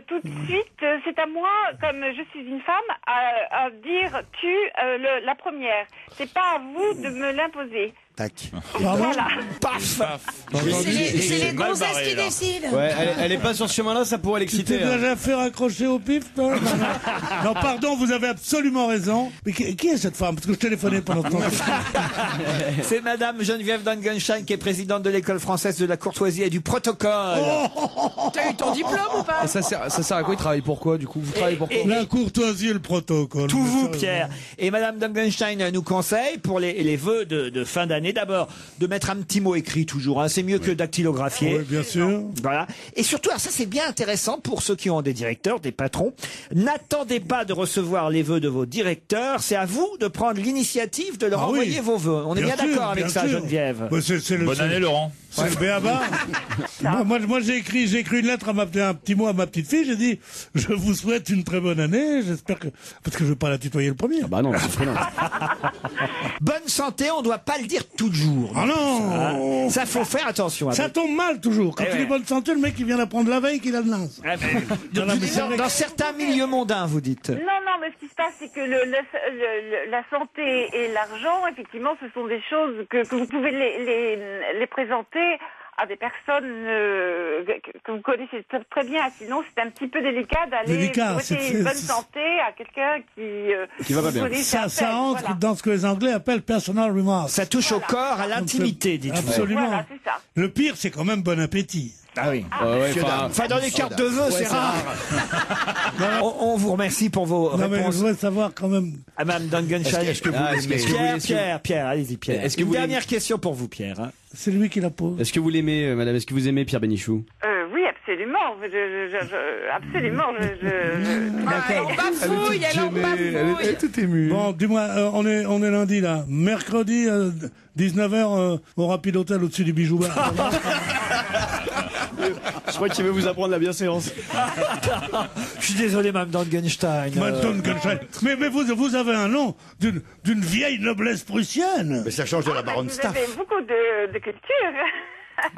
tout de suite, c'est à moi, comme je suis une femme, à dire la première. C'est pas à vous de me l'imposer. Tac. Voilà. Paf. C'est les mal gonzesses barré, qui là. décident. Ouais, elle est pas sur ce chemin-là, ça pourrait Tu l'exciter. t'es déjà fait raccrocher au pif, toi? Non, pardon, vous avez absolument raison. Mais qui est cette femme? Parce que je téléphonais pendant ce temps. C'est Madame Geneviève Dangenstein qui est présidente de l'école française de la courtoisie et du protocole. T'as eu ton diplôme ou pas? Ça sert à quoi? Il travaille pour quoi, du coup? Vous travaillez pour quoi? La courtoisie et le protocole. Tout Mais vous, ça, Pierre. Et Madame Dangenstein nous conseille pour les vœux de fin d'année, d'abord, de mettre un petit mot écrit toujours. Hein. C'est mieux que dactylographier. Oui, bien sûr. Voilà. Et surtout, alors ça c'est bien intéressant pour ceux qui ont des directeurs, des patrons. N'attendez pas de recevoir les vœux de vos directeurs. C'est à vous de prendre l'initiative de leur Ah oui. envoyer vos vœux. On est bien sûr, d'accord avec bien ça, sûr. Geneviève. Bah, c'est le, Bonne année, Laurent. C'est le béaba. Moi, j'ai écrit une lettre un petit mot à ma petite fille. J'ai dit, je vous souhaite une très bonne année. J'espère que, parce que je veux pas la tutoyer le premier. Bah non, c'est freelance. Bonne santé, on doit pas le dire tout le jour. Ah non! Ça faut faire attention. Ça tombe mal toujours. Quand Eh tu dis ouais. bonne santé, le mec il vient d'apprendre la veille qu'il a de l'as. Ah, mais- Non, non, mais c'est vrai dans que- certains milieux mondains, vous dites. Non, mais ce qui se passe, c'est que la santé et l'argent, effectivement, ce sont des choses que vous pouvez les présenter à des personnes que vous connaissez très bien. Sinon, c'est un petit peu délicat d'aller Délicat, souhaiter c'est- une bonne c'est- santé à quelqu'un qui va pas bien. Ça entre dans ce que les Anglais appellent personal remarks. Ça touche au corps, à l'intimité, dites-vous. Absolument. Voilà, c'est ça. Le pire, c'est quand même bon appétit. Ah oui. Ouais, Enfin, dans les cartes de vœux, c'est rare. on vous remercie pour vos Non, mais je réponses. voudrais savoir quand même. À Mme Dangenstein. Est-ce que vous- Pierre, allez-y, Pierre. Est-ce que Une vous dernière question pour vous, Pierre. Hein. C'est lui qui la pose. Est-ce que vous l'aimez, madame? Est-ce que vous aimez Pierre Bénichou? Oui, absolument. Absolument. Elle bafouille, elle en bafouille. Elle est toute émue. Bon, dis-moi, on est lundi là. Mercredi, 19h, au Rapide Hôtel au-dessus du Bijou Bar. Je crois qu'il veut vous apprendre la bienséance. Je suis désolé, Mme Dangenstein. Madame Gunstein. Mais vous avez un nom d'une vieille noblesse prussienne. Mais ça change de la baronne Vous Staff. avez beaucoup de culture. Ça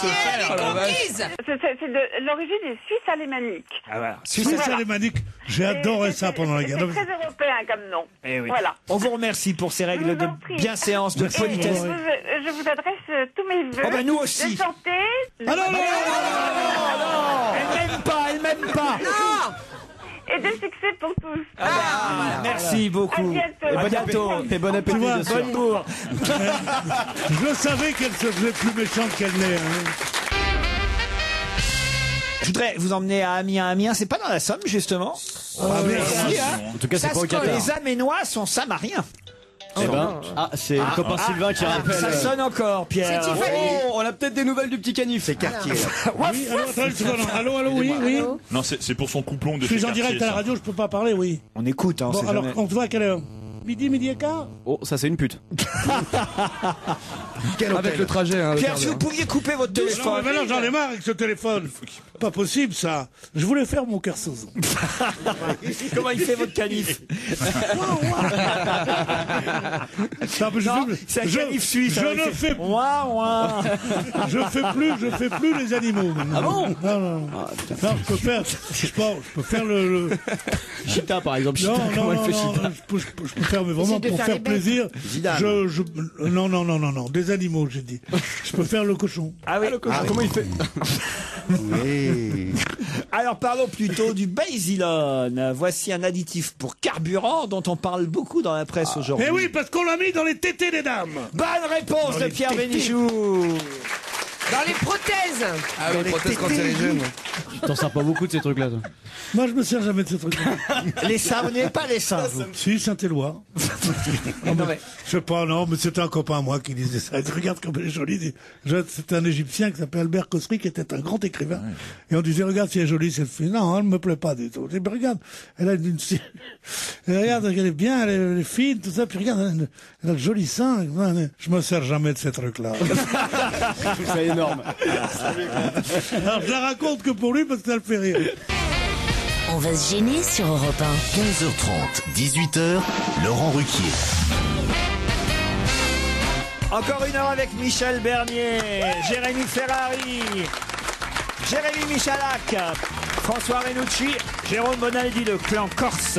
y est, elle est conquise. C'est de l'origine est suisse alémanique. Ah, voilà. Suisse alémanique. J'ai adoré ça pendant la guerre. C'est très européen comme nom. Eh oui. Voilà. On vous remercie pour ces Je règles vous de en prie. bienséance, de Merci. politesse. Je vous adresse tous mes vœux. Oh ben, nous aussi. De santé. Ah non, non, Elle m'aime pas. Et de succès pour tous. Merci beaucoup. À bientôt. Et bon appétit, bien sûr. Bonne bourre. je savais qu'elle se faisait plus méchante qu'elle n'est. Hein. Je voudrais vous emmener à Amiens. Amiens, c'est pas dans la Somme, justement. Ah, merci. En tout cas, c'est Ça pas au se colle. Qatar. Les Aménois sont samariens. Eh ben, c'est le copain Sylvain qui rappelle. Ça sonne encore, Pierre. C'est Tiffany. Oh, on a peut-être des nouvelles du petit canif. C'est quartier. Oui, allô, attends une seconde. Allô, oui. Non, c'est pour son couplon de Je suis chez en direct Cartier, à la ça. radio, je peux pas parler, oui. On écoute, hein, Bon, c'est alors, jamais- on te voit à quelle heure? Midi et quart? Oh, ça c'est une pute. Quel Avec hôtel le trajet, hein. le Pierre, quart si d'heure. vous pouviez couper votre Non, téléphone. mais maintenant j'en ai marre avec ce téléphone. pas possible, ça. Je voulais faire mon Kersozon. Comment il fait votre canif? C'est un canif suisse. Je fais plus les animaux. Maintenant. Ah bon? Non, je peux faire le... Chita, par exemple. Chita, comment elle fait Chita? Je peux faire, mais vraiment pour faire plaisir. Non, des animaux, j'ai dit. Je peux faire le cochon. Ah oui, Comment il fait? Oui. Alors parlons plutôt du basilone. Voici un additif pour carburant dont on parle beaucoup dans la presse aujourd'hui. Eh oui, parce qu'on l'a mis dans les tétés des dames. Bonne réponse de Pierre Bénichou. Dans les prothèses. Ah oui, prothèse cancérigène. Tu t'en sers pas beaucoup de ces trucs-là, toi. Moi, je me sers jamais de ce truc-là. Les seins, vous n'avez pas les seins, vous. Si, Saint-Éloi. Non, mais... Je sais pas, non, mais c'était un copain à moi qui disait ça. Il dit, regarde comme elle est jolie. C'était un Égyptien qui s'appelait Albert Khosri, qui était un grand écrivain. Ouais. Et on disait, regarde si elle est jolie cette fille. Non, elle ne me plaît pas du tout. Je dis, mais regarde, elle a une... regarde, elle est bien, elle est fine, tout ça. Puis regarde, elle a de jolis seins. Je me sers jamais de ces trucs-là. C'est énorme. Alors, je la raconte que pour lui, parce que ça le fait rire. On va se gêner sur Europe 1. 15h30, 18h, Laurent Ruquier. Encore une heure avec Michel Bernier, Jérémy Ferrari, Jérémy Michalak, François Renucci, Jérôme Bonaldi, le clan Corse,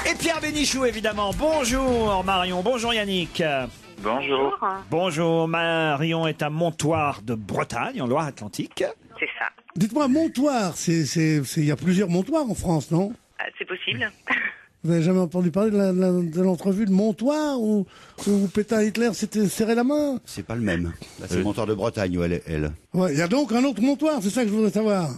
et Pierre Bénichou, évidemment. Bonjour Marion, bonjour Yannick. Bonjour. Bonjour, Marion est à Montoire de Bretagne, en Loire-Atlantique. C'est ça. Dites-moi, Montoire, il y a plusieurs Montoirs en France, non? C'est possible. Vous n'avez jamais entendu parler de l'entrevue de Montoire où Pétain Hitler s'était serré la main? C'est pas le même. Là, c'est le Montoire de Bretagne où elle. Ouais, il y a donc un autre Montoire, c'est ça que je voudrais savoir.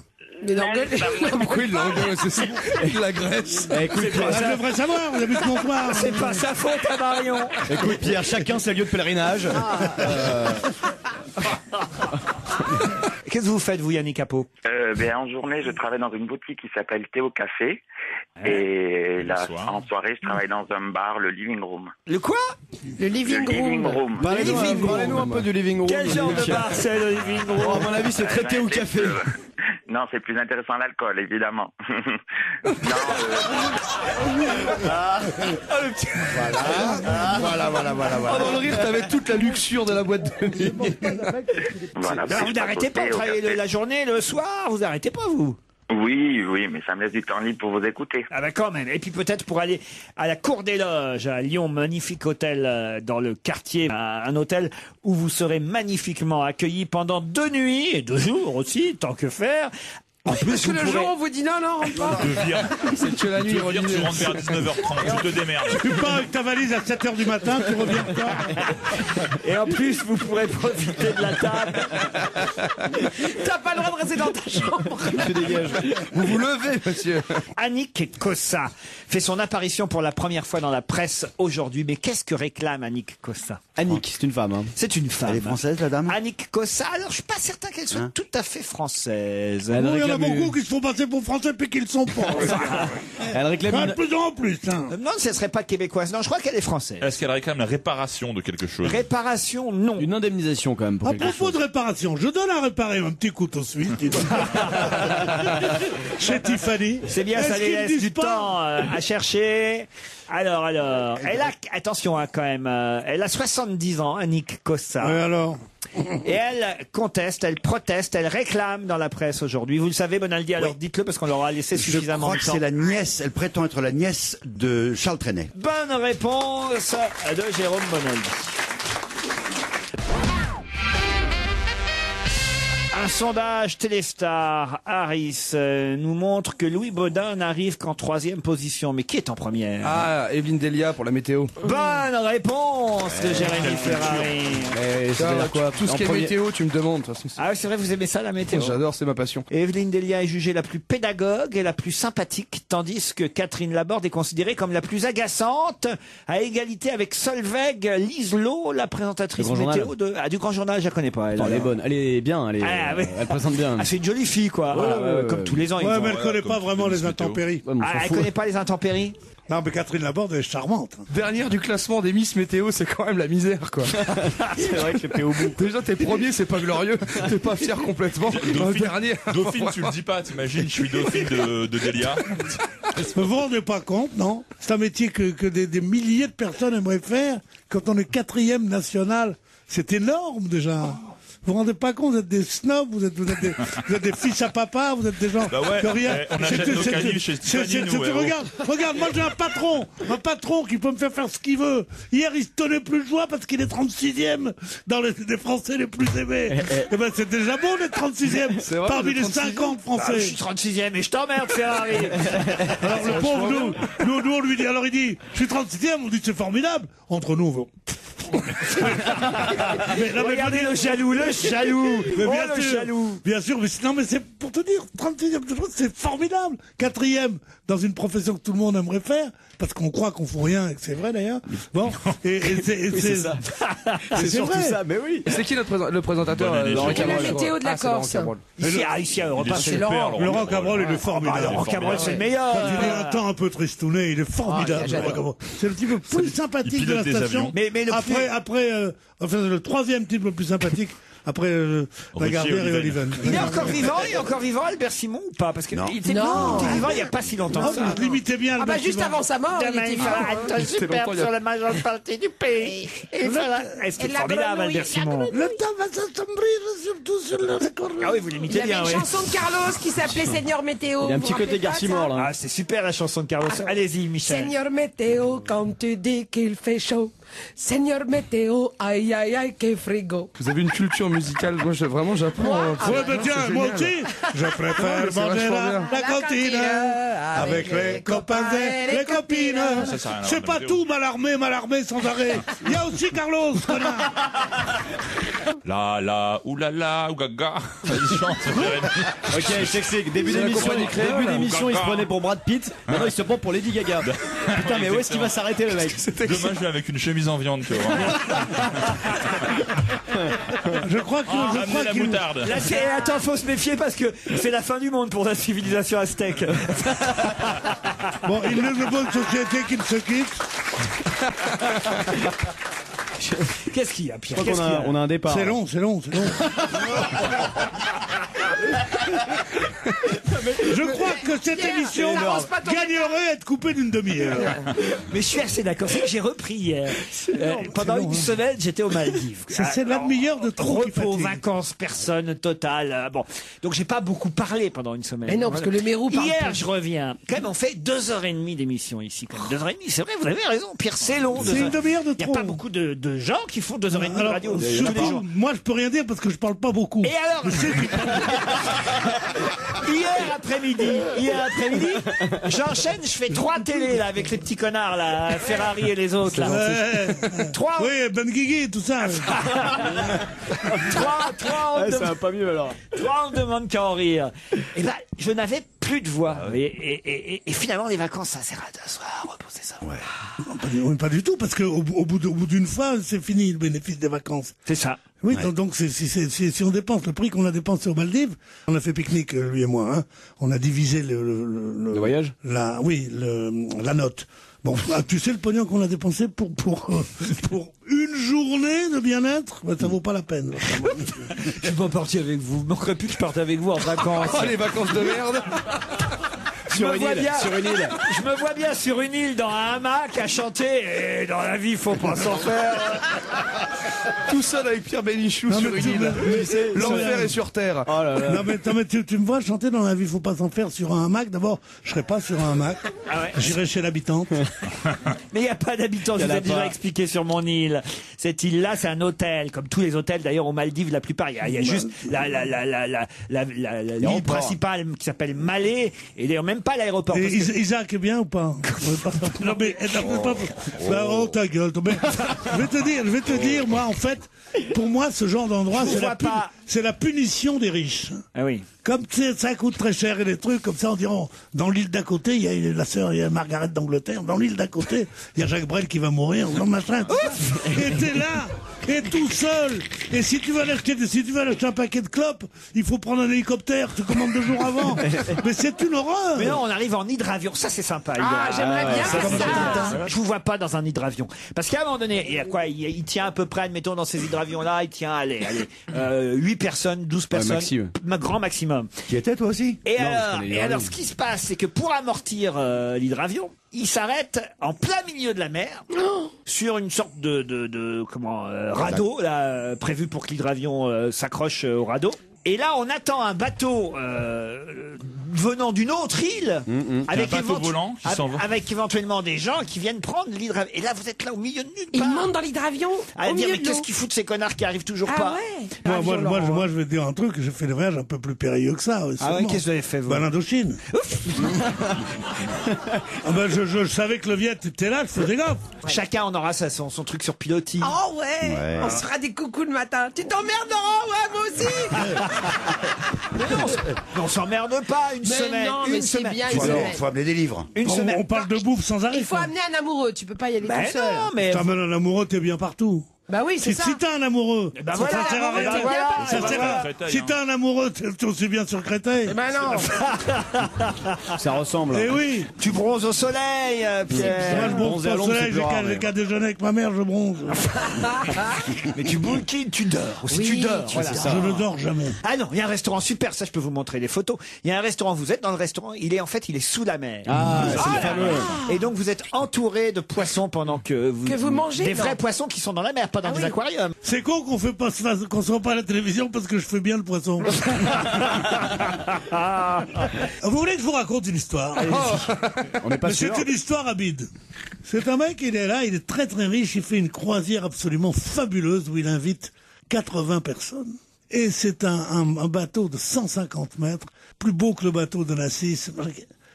Mais l'engueule. Pourquoi il l'engueule? C'est ça. De la Grèce. Écoute, Je devrais savoir, vous habitez Montoire. C'est pas sa faute à Marion. écoute, Pierre, chacun ses lieux de pèlerinage. Qu'est-ce que vous faites, vous, Yannick Capot? En journée, je travaille dans une boutique qui s'appelle Théo Café. Et là, en soirée, je travaille dans un bar, le Living Room. Le quoi? Le living room. Parlez-nous un peu du living room. Quel genre de bar c'est, le living room? Oh, à mon avis, c'est traité au café. Non, c'est plus intéressant l'alcool, évidemment. Voilà. Oh, dans le rire, t'avais toute la luxure de la boîte de nuit. Voilà, Vous n'arrêtez pas de travailler la journée, le soir, vous n'arrêtez pas, vous? Oui, mais ça me laisse du temps libre pour vous écouter. Ah ben quand même. Et puis peut-être pour aller à la Cour des Loges, à Lyon, magnifique hôtel dans le quartier, un hôtel où vous serez magnifiquement accueillis pendant 2 nuits et 2 jours aussi, tant que faire. En plus, parce que le jour, on vous dit non, rentre pas. C'est que la nuit, tu rentres vers 19h30, tu te démerdes. Tu pars avec ta valise à 7h du matin, tu reviens pas. Et en plus, vous pourrez profiter de la table. T'as pas le droit de rester dans ta chambre. Tu dégages. Vous vous levez, monsieur. Annick Cossa fait son apparition pour la première fois dans la presse aujourd'hui. Mais qu'est-ce que réclame Annick Cossa? Annick, c'est une femme. Hein. C'est une femme. Elle est française, la dame? Annick Cossa, alors je suis pas certain qu'elle soit tout à fait française. Il y en a beaucoup qui se font passer pour français puis qui ne le sont pas. Elle réclame De plus en plus. Non, ce ne serait pas québécoise. Non, je crois qu'elle est française. Est-ce qu'elle réclame la réparation de quelque chose? Réparation, non. une indemnisation quand même pour À quelque propos chose. de réparation, je donne à réparer un petit couteau suisse. Chez Tiffany. C'est bien, ça Est-ce les qu'ils laisse disent du pas temps à chercher. Alors, elle a, attention quand même, elle a 70 ans, Annick Cossa. Ouais, alors. Et elle conteste, elle proteste, elle réclame dans la presse aujourd'hui. Vous le savez, Bonaldi, alors dites-le parce qu'on leur a laissé suffisamment Je crois de que temps. c'est la nièce, elle prétend être la nièce de Charles Trenet. Bonne réponse de Jérôme Bonaldi. Un sondage Téléstar Harris nous montre que Louis Baudin n'arrive qu'en 3e position. Mais qui est en première? Ah, Evelyne Delia pour la météo. Bonne réponse de Jérémy Ferrari. C'est-à-dire quoi? Tout ce qui est météo, tu me demandes. De toute façon, Ah oui, c'est vrai, vous aimez ça, la météo? j'adore, c'est ma passion. Evelyne Delia est jugée la plus pédagogue et la plus sympathique, tandis que Catherine Laborde est considérée comme la plus agaçante, à égalité avec Solveig Liselot, la présentatrice Du Grand météo du Grand Journal. Je la connais pas, elle. Elle est bonne, elle est bien, oui. elle présente bien. Ah, c'est une jolie fille, quoi. Voilà, comme tous les ans. ils Ouais, ont- mais elle connaît pas comme vraiment tous les les météos. intempéries. Ouais, mais on s'en Ah, elle fout. connaît pas les intempéries? Non, mais Catherine Laborde, elle est charmante. Dernière du classement des Miss Météo, c'est quand même la misère, quoi. C'est vrai que t'es au bout. Déjà, t'es premier, c'est pas glorieux. T'es pas fier complètement. Dernier. Dauphine, tu le dis pas, t'imagines, je suis Dauphine de Delia. Vous vous rendez pas compte, non? C'est un métier que des milliers de personnes aimeraient faire quand on est 4e national. C'est énorme, déjà. Vous vous rendez pas compte, vous êtes des snobs, vous êtes des fils à papa, vous êtes des gens Bah ouais, que rien. on achète nos calices chez Tiffany, nous, ouais, Regarde, moi j'ai un patron qui peut me faire ce qu'il veut. Hier, il se tenait plus de joie parce qu'il est 36e dans les Français les plus aimés. Eh ben, c'est déjà bon d'être 36e parmi les 50 Français. Je suis 36e et je t'emmerde, Ferrari. Alors le pauvre, nous on lui dit, alors il dit, je suis 36e, on dit c'est formidable. Entre nous, on veut... Regardez le jaloux, Mais oh, bien le sûr, jaloux. Bien sûr, mais non, mais c'est pour te dire, 36e, c'est formidable. 4e, dans une profession que tout le monde aimerait faire, parce qu'on croit qu'on fout rien, et que c'est vrai d'ailleurs. Bon, c'est ça. C'est surtout vrai. ça, mais oui. C'est qui le présentateur Laurent Cabrol. La météo de la Corse. Ici à Europe 1, c'est Laurent Cabrol, il est formidable. Laurent Cabrol, c'est le meilleur. Quand il est un temps un peu tristouné, il est formidable. Laurent Cabrol. C'est le type le plus sympathique de la station. Mais le Après, le 3e type le plus sympathique. Après Lagardère et Oliven. Il est encore vivant, Albert Simon, ou pas? Parce qu'il était vivant il n'y a pas si longtemps. Vous limitez bien Ah bah juste avant sa mort, il était vivant. être superbe sur la majeure partie du pays. Et voilà. Est-ce qu'il est formidable, Albert Simon? Le temps va s'assombrir, surtout sur le record. Ah oui, vous Il y l'imitez avait bien, une oui. chanson de Carlos qui s'appelait Seigneur Météo. Il y a un vous petit vous côté rappelez pas Garcimore, ça là. Ah, c'est super la chanson de Carlos. Allez-y, Michel. Seigneur Météo, quand tu dis qu'il fait chaud. Seigneur Météo, aïe aïe aïe, que frigo. Vous avez une culture musicale, moi vraiment j'apprends. Ouais, bah tiens, moi aussi, je préfère mais c'est manger vachement bien. la cantine avec les copains et les copines. Ça a rien à C'est voir, pas tout, Malarmé sans arrêt. Il y a aussi Carlos, connard. Oulala, ougaga. Vas-y, chante, Jérémy. Ok, je t'explique. Début C'est la d'émission, compagnie créole, il se prenait pour Brad Pitt. Maintenant, il se prend pour Lady Gaga. Putain, mais où est-ce qu'il va s'arrêter, le mec? Demain, je vais avec une chemise en viande, tu vois. Je crois Ramenez la moutarde. Là, attends, faut se méfier parce que c'est la fin du monde pour la civilisation aztèque. Bon, il est de bonne société qu'il se quitte. Qu'est-ce qu'il y a, Pierre? Je crois qu'on a un départ. C'est long. Je crois que cette émission gagnerait à être coupée d'une demi-heure. Mais je suis assez d'accord. C'est que j'ai repris hier. Pendant une semaine, j'étais aux Maldives. C'est la demi-heure de trop qui Repos, fatigue. vacances, personne, total. Bon. Donc j'ai pas beaucoup parlé pendant une semaine. Mais non, parce que le Mérou parle Hier, plus. je reviens. Quand même, on fait 2h30 d'émission ici. 2h30, c'est vrai, vous avez raison. Pierre, c'est long. C'est une demi-heure de Il n'y a trop. pas beaucoup de gens qui font 2h30 de Alors, radio. tous les surtout, jours. moi je peux rien dire parce que je parle pas beaucoup. Et alors Hier après-midi, j'enchaîne, je fais 3 télés là avec les petits connards là, Ferrari et les autres là. 3 Oui, Ben Guigui, tout ça. 3 Ça va pas mieux, alors. 3 on me demande qu'à en rire. Et ben je n'avais plus de voix. Et finalement les vacances ça sert à t'asseoir, reposer ça. Non, pas du tout, parce qu'au bout d'une fois, c'est fini le bénéfice des vacances. C'est ça. Oui, donc si on dépense le prix qu'on a dépensé aux Maldives, on a fait pique-nique, lui et moi, hein, on a divisé le voyage la note. Bon, tu sais le pognon qu'on a dépensé pour une journée de bien-être, bah, ça vaut pas la peine. Je suis pas parti avec vous. Il manquerait plus que je parte avec vous en vacances. Oh, les vacances de merde. Sur une île. Je me vois bien sur une île dans un hamac à chanter. Et dans la vie, faut pas s'en faire. Tout seul avec Pierre Bénichou sur une île. L'enfer est sur terre. Oh là là. Non mais tu me vois chanter dans la vie, faut pas s'en faire sur un hamac. D'abord, je serai pas sur un hamac. Ah ouais. J'irai chez l'habitante. Mais il n'y a pas d'habitants, je vous ai déjà expliqué sur mon île. Cette île-là, c'est un hôtel, comme tous les hôtels d'ailleurs aux Maldives, la plupart. Il y a juste l'île principale qui s'appelle Malé, et d'ailleurs même pas l'aéroport. Et Isaac est bien ou pas? Non mais oh, ta gueule. Mais, je vais te dire, moi en fait, pour moi ce genre d'endroit c'est la punition des riches. Ah oui. Comme ça coûte très cher et des trucs comme ça, on dirait dans l'île d'à côté, il y a la sœur, il y a Margaret d'Angleterre. Dans l'île d'à côté, il y a Jacques Brel qui va mourir. Dans machin. Tout ça. Et t'es là, et tout seul. Et si tu veux acheter un paquet de clopes, il faut prendre un hélicoptère. Tu commandes 2 jours avant. Mais c'est une horreur. Mais non, on arrive en hydravion. Ça, c'est sympa. Ah, j'aimerais bien faire ça. Je vous vois pas dans un hydravion. Parce qu'à un moment donné, il y a quoi, il tient à peu près, admettons, dans ces hydravions-là, il tient, 8 personnes, 12 personnes. maximum. Grand maximum. Qui était toi aussi? Et Non, parce alors, qu'on est et hydravion. alors, ce qui se passe, c'est que pour amortir l'hydravion, il s'arrête en plein milieu de la mer, sur une sorte de radeau, là, prévu pour que l'hydravion s'accroche au radeau. Et là, on attend un bateau venant d'une autre île, avec, Un bateau volant qui s'en va. avec éventuellement des gens qui viennent prendre l'hydravion. Et là, vous êtes là au milieu de nulle Il part. monte dans l'hydravion À au dire, milieu mais de l'eau. qu'est-ce qu'ils foutent ces connards qui arrivent toujours Ah pas? ouais. Moi, je vais te dire un truc, j'ai fait des voyages un peu plus périlleux que ça. Ah ouais, qu'est-ce que vous avez fait, vous? L'Indochine. Ah ben, je savais que le Viet était là, je faisais gaffe. Chacun en aura son truc sur pilotis. Oh ouais. On se fera des coucous le matin. Tu t'emmerdes, Laurent? Ouais, moi aussi. Mais non, on s'emmerde pas une Mais semaine. non, mais une c'est semaine. bien une semaine. Faut amener des livres. Une semaine. On parle de bouffe sans arrêt. Il faut quoi. amener un amoureux. Tu peux pas y aller Ben tout seul. non, mais T'amènes un amoureux, t'es bien partout. Bah oui, c'est ça. Si t'as un amoureux, ben ça voilà, sert à rien. ben voilà, Ça ben sert à- voilà. Si t'as un amoureux, t'es aussi bien sur Créteil. Eh ben non. Ça ressemble. Eh oui. tu bronzes au soleil, Moi, Pierre. je bronze bronzer à pas au l'ombre, soleil, c'est plus rare, j'ai mais- qu'à déjeuner avec ma mère, je bronze. Mais tu bouquines, tu dors. Aussi, Oui, tu dors. tu Voilà. dors. Je ne dors jamais. Ah non, il y a un restaurant super, ça je peux vous montrer les photos. Il y a un restaurant, vous êtes dans le restaurant, il est sous la mer. Ah, c'est le fameux. Et donc vous êtes entouré de poissons pendant que vous mangez, des vrais non. poissons qui sont dans la mer, pas dans des oui. aquariums. C'est con qu'on soit pas à la télévision parce que je fais bien le poisson. Vous voulez que je vous raconte une histoire? On n'est pas Mais sûr. c'est une histoire à bide. C'est un mec, il est là, il est très très riche, il fait une croisière absolument fabuleuse où il invite 80 personnes. Et c'est un bateau de 150 mètres, plus beau que le bateau de Nassis.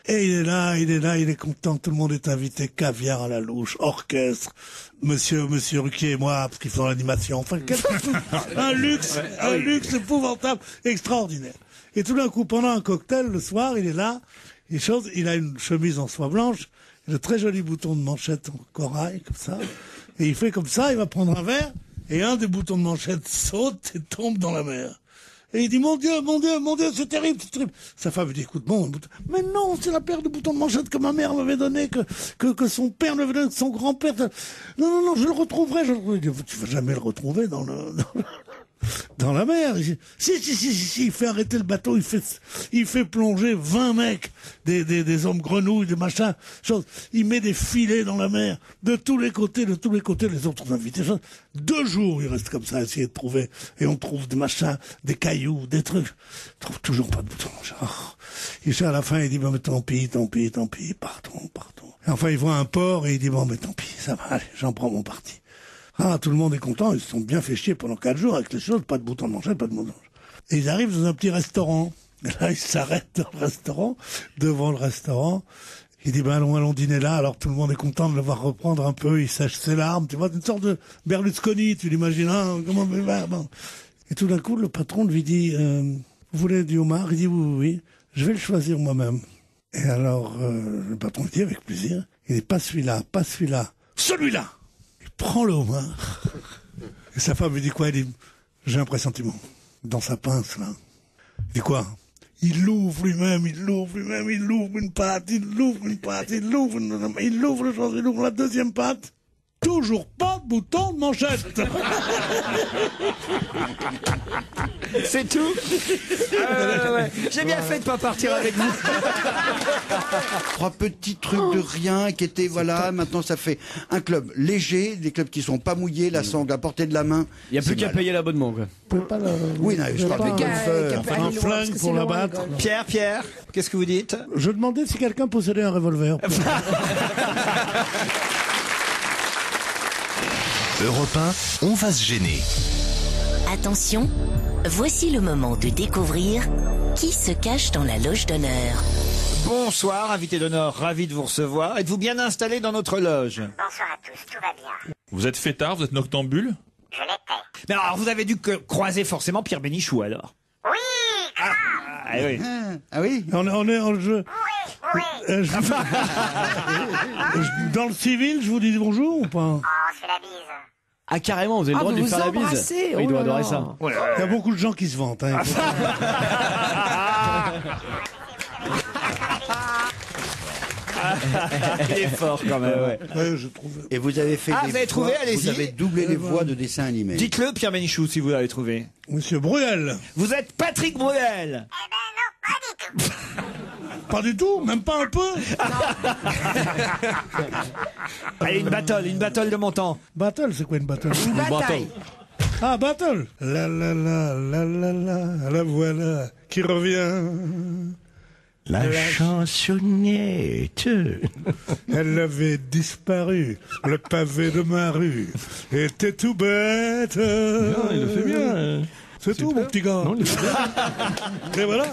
Et il est là, il est content, tout le monde est invité, caviar à la louche, orchestre, monsieur Ruquier et moi, parce qu'ils font l'animation, enfin, un luxe épouvantable, extraordinaire. Et tout d'un coup, pendant un cocktail, le soir, il est là, il a une chemise en soie blanche, de très jolis boutons de manchette en corail, comme ça, et il fait comme ça, il va prendre un verre, et un des boutons de manchette saute et tombe dans la mer. Et il dit, mon Dieu, c'est terrible, c'est terrible. Sa femme lui dit, écoute, bon, mais non, c'est la paire de boutons de manchette que ma mère m'avait donné, que son père m'avait donné, que son grand-père. Non, je le retrouverai. Il dit, tu vas jamais le retrouver dans la mer. Si, il fait arrêter le bateau, il fait plonger 20 mecs, des hommes grenouilles, des machins, choses. Il met des filets dans la mer, de tous les côtés, les autres invités. 2 jours, il reste comme ça à essayer de trouver, et on trouve des machins, des cailloux, des trucs. On trouve toujours pas de boutons. Et à la fin, il dit, mais tant pis, partons. Et enfin, il voit un port, et il dit, bon, mais tant pis, ça va, allez, j'en prends mon parti. Ah, tout le monde est content, ils se sont bien fait chier pendant 4 jours avec les choses, pas de boutons de manchette, pas de boutons. Et ils arrivent dans un petit restaurant. Et là, ils s'arrêtent dans le restaurant, devant le restaurant. Il dit, ben allons dîner là. Alors tout le monde est content de le voir reprendre un peu, il sèche ses larmes, tu vois, une sorte de Berlusconi, tu l'imagines, hein, comment bon. Et tout d'un coup, le patron lui dit, vous voulez du homard? Il dit, oui, je vais le choisir moi-même. Et alors, le patron lui dit, avec plaisir. Il dit, pas celui-là, celui-là! Prends le homard. Et sa femme lui dit quoi? Elle dit, j'ai un pressentiment. Dans sa pince, là. Il dit quoi? Il l'ouvre lui-même, il l'ouvre une pâte, il l'ouvre le chose, il ouvre la deuxième pâte. Toujours pas de bouton de manchette. C'est tout. Ouais. J'ai bien fait de pas partir avec vous. 3 petits trucs de rien qui étaient, voilà, maintenant ça fait un club léger, des clubs qui sont pas mouillés, la sangle à portée de la main. Il n'y a plus qu'à payer l'abonnement, quoi. Oui, non, je parle des golfeurs. Un flingue pour la battre. Pierre, qu'est-ce que vous dites? Je demandais si quelqu'un possédait un revolver. Europe 1, on va se gêner. Attention, voici le moment de découvrir qui se cache dans la loge d'honneur. Bonsoir, invité d'honneur, ravi de vous recevoir. Êtes-vous bien installé dans notre loge? Bonsoir à tous, tout va bien. Vous êtes fêtard, vous êtes noctambule? Je l'étais. Mais alors, vous avez dû croiser forcément Pierre Bénichou, alors? Oui, Oui. Ah oui? On est en jeu. oui. Dans le civil, je vous dis bonjour ou pas? Oh, c'est la bise. Ah, carrément, vous avez le Ah, droit de vous lui faire la bise. embrassez, Oui, il oh doit là adorer là. ça. Il y a beaucoup de gens qui se vantent. Hein. Il est fort quand même. Ouais, je trouve. Et vous avez fait Ah, des vous avez trouvé, voix- allez-y. Vous avez doublé les voix de dessins animés. Dites-le, Pierre Bénichou, si vous l'avez trouvé. Monsieur Bruel. Vous êtes Patrick Bruel. Pas du tout, même pas un peu. Allez, une battle de mon temps. Battle, c'est quoi une battle? Une bataille. Ah, battle. La voilà qui revient. La chansonnette. Elle avait disparu. Le pavé de ma rue était tout bête. Non, il le fait bien. C'est tout, mon petit gars. Non, il le fait bien. Et voilà.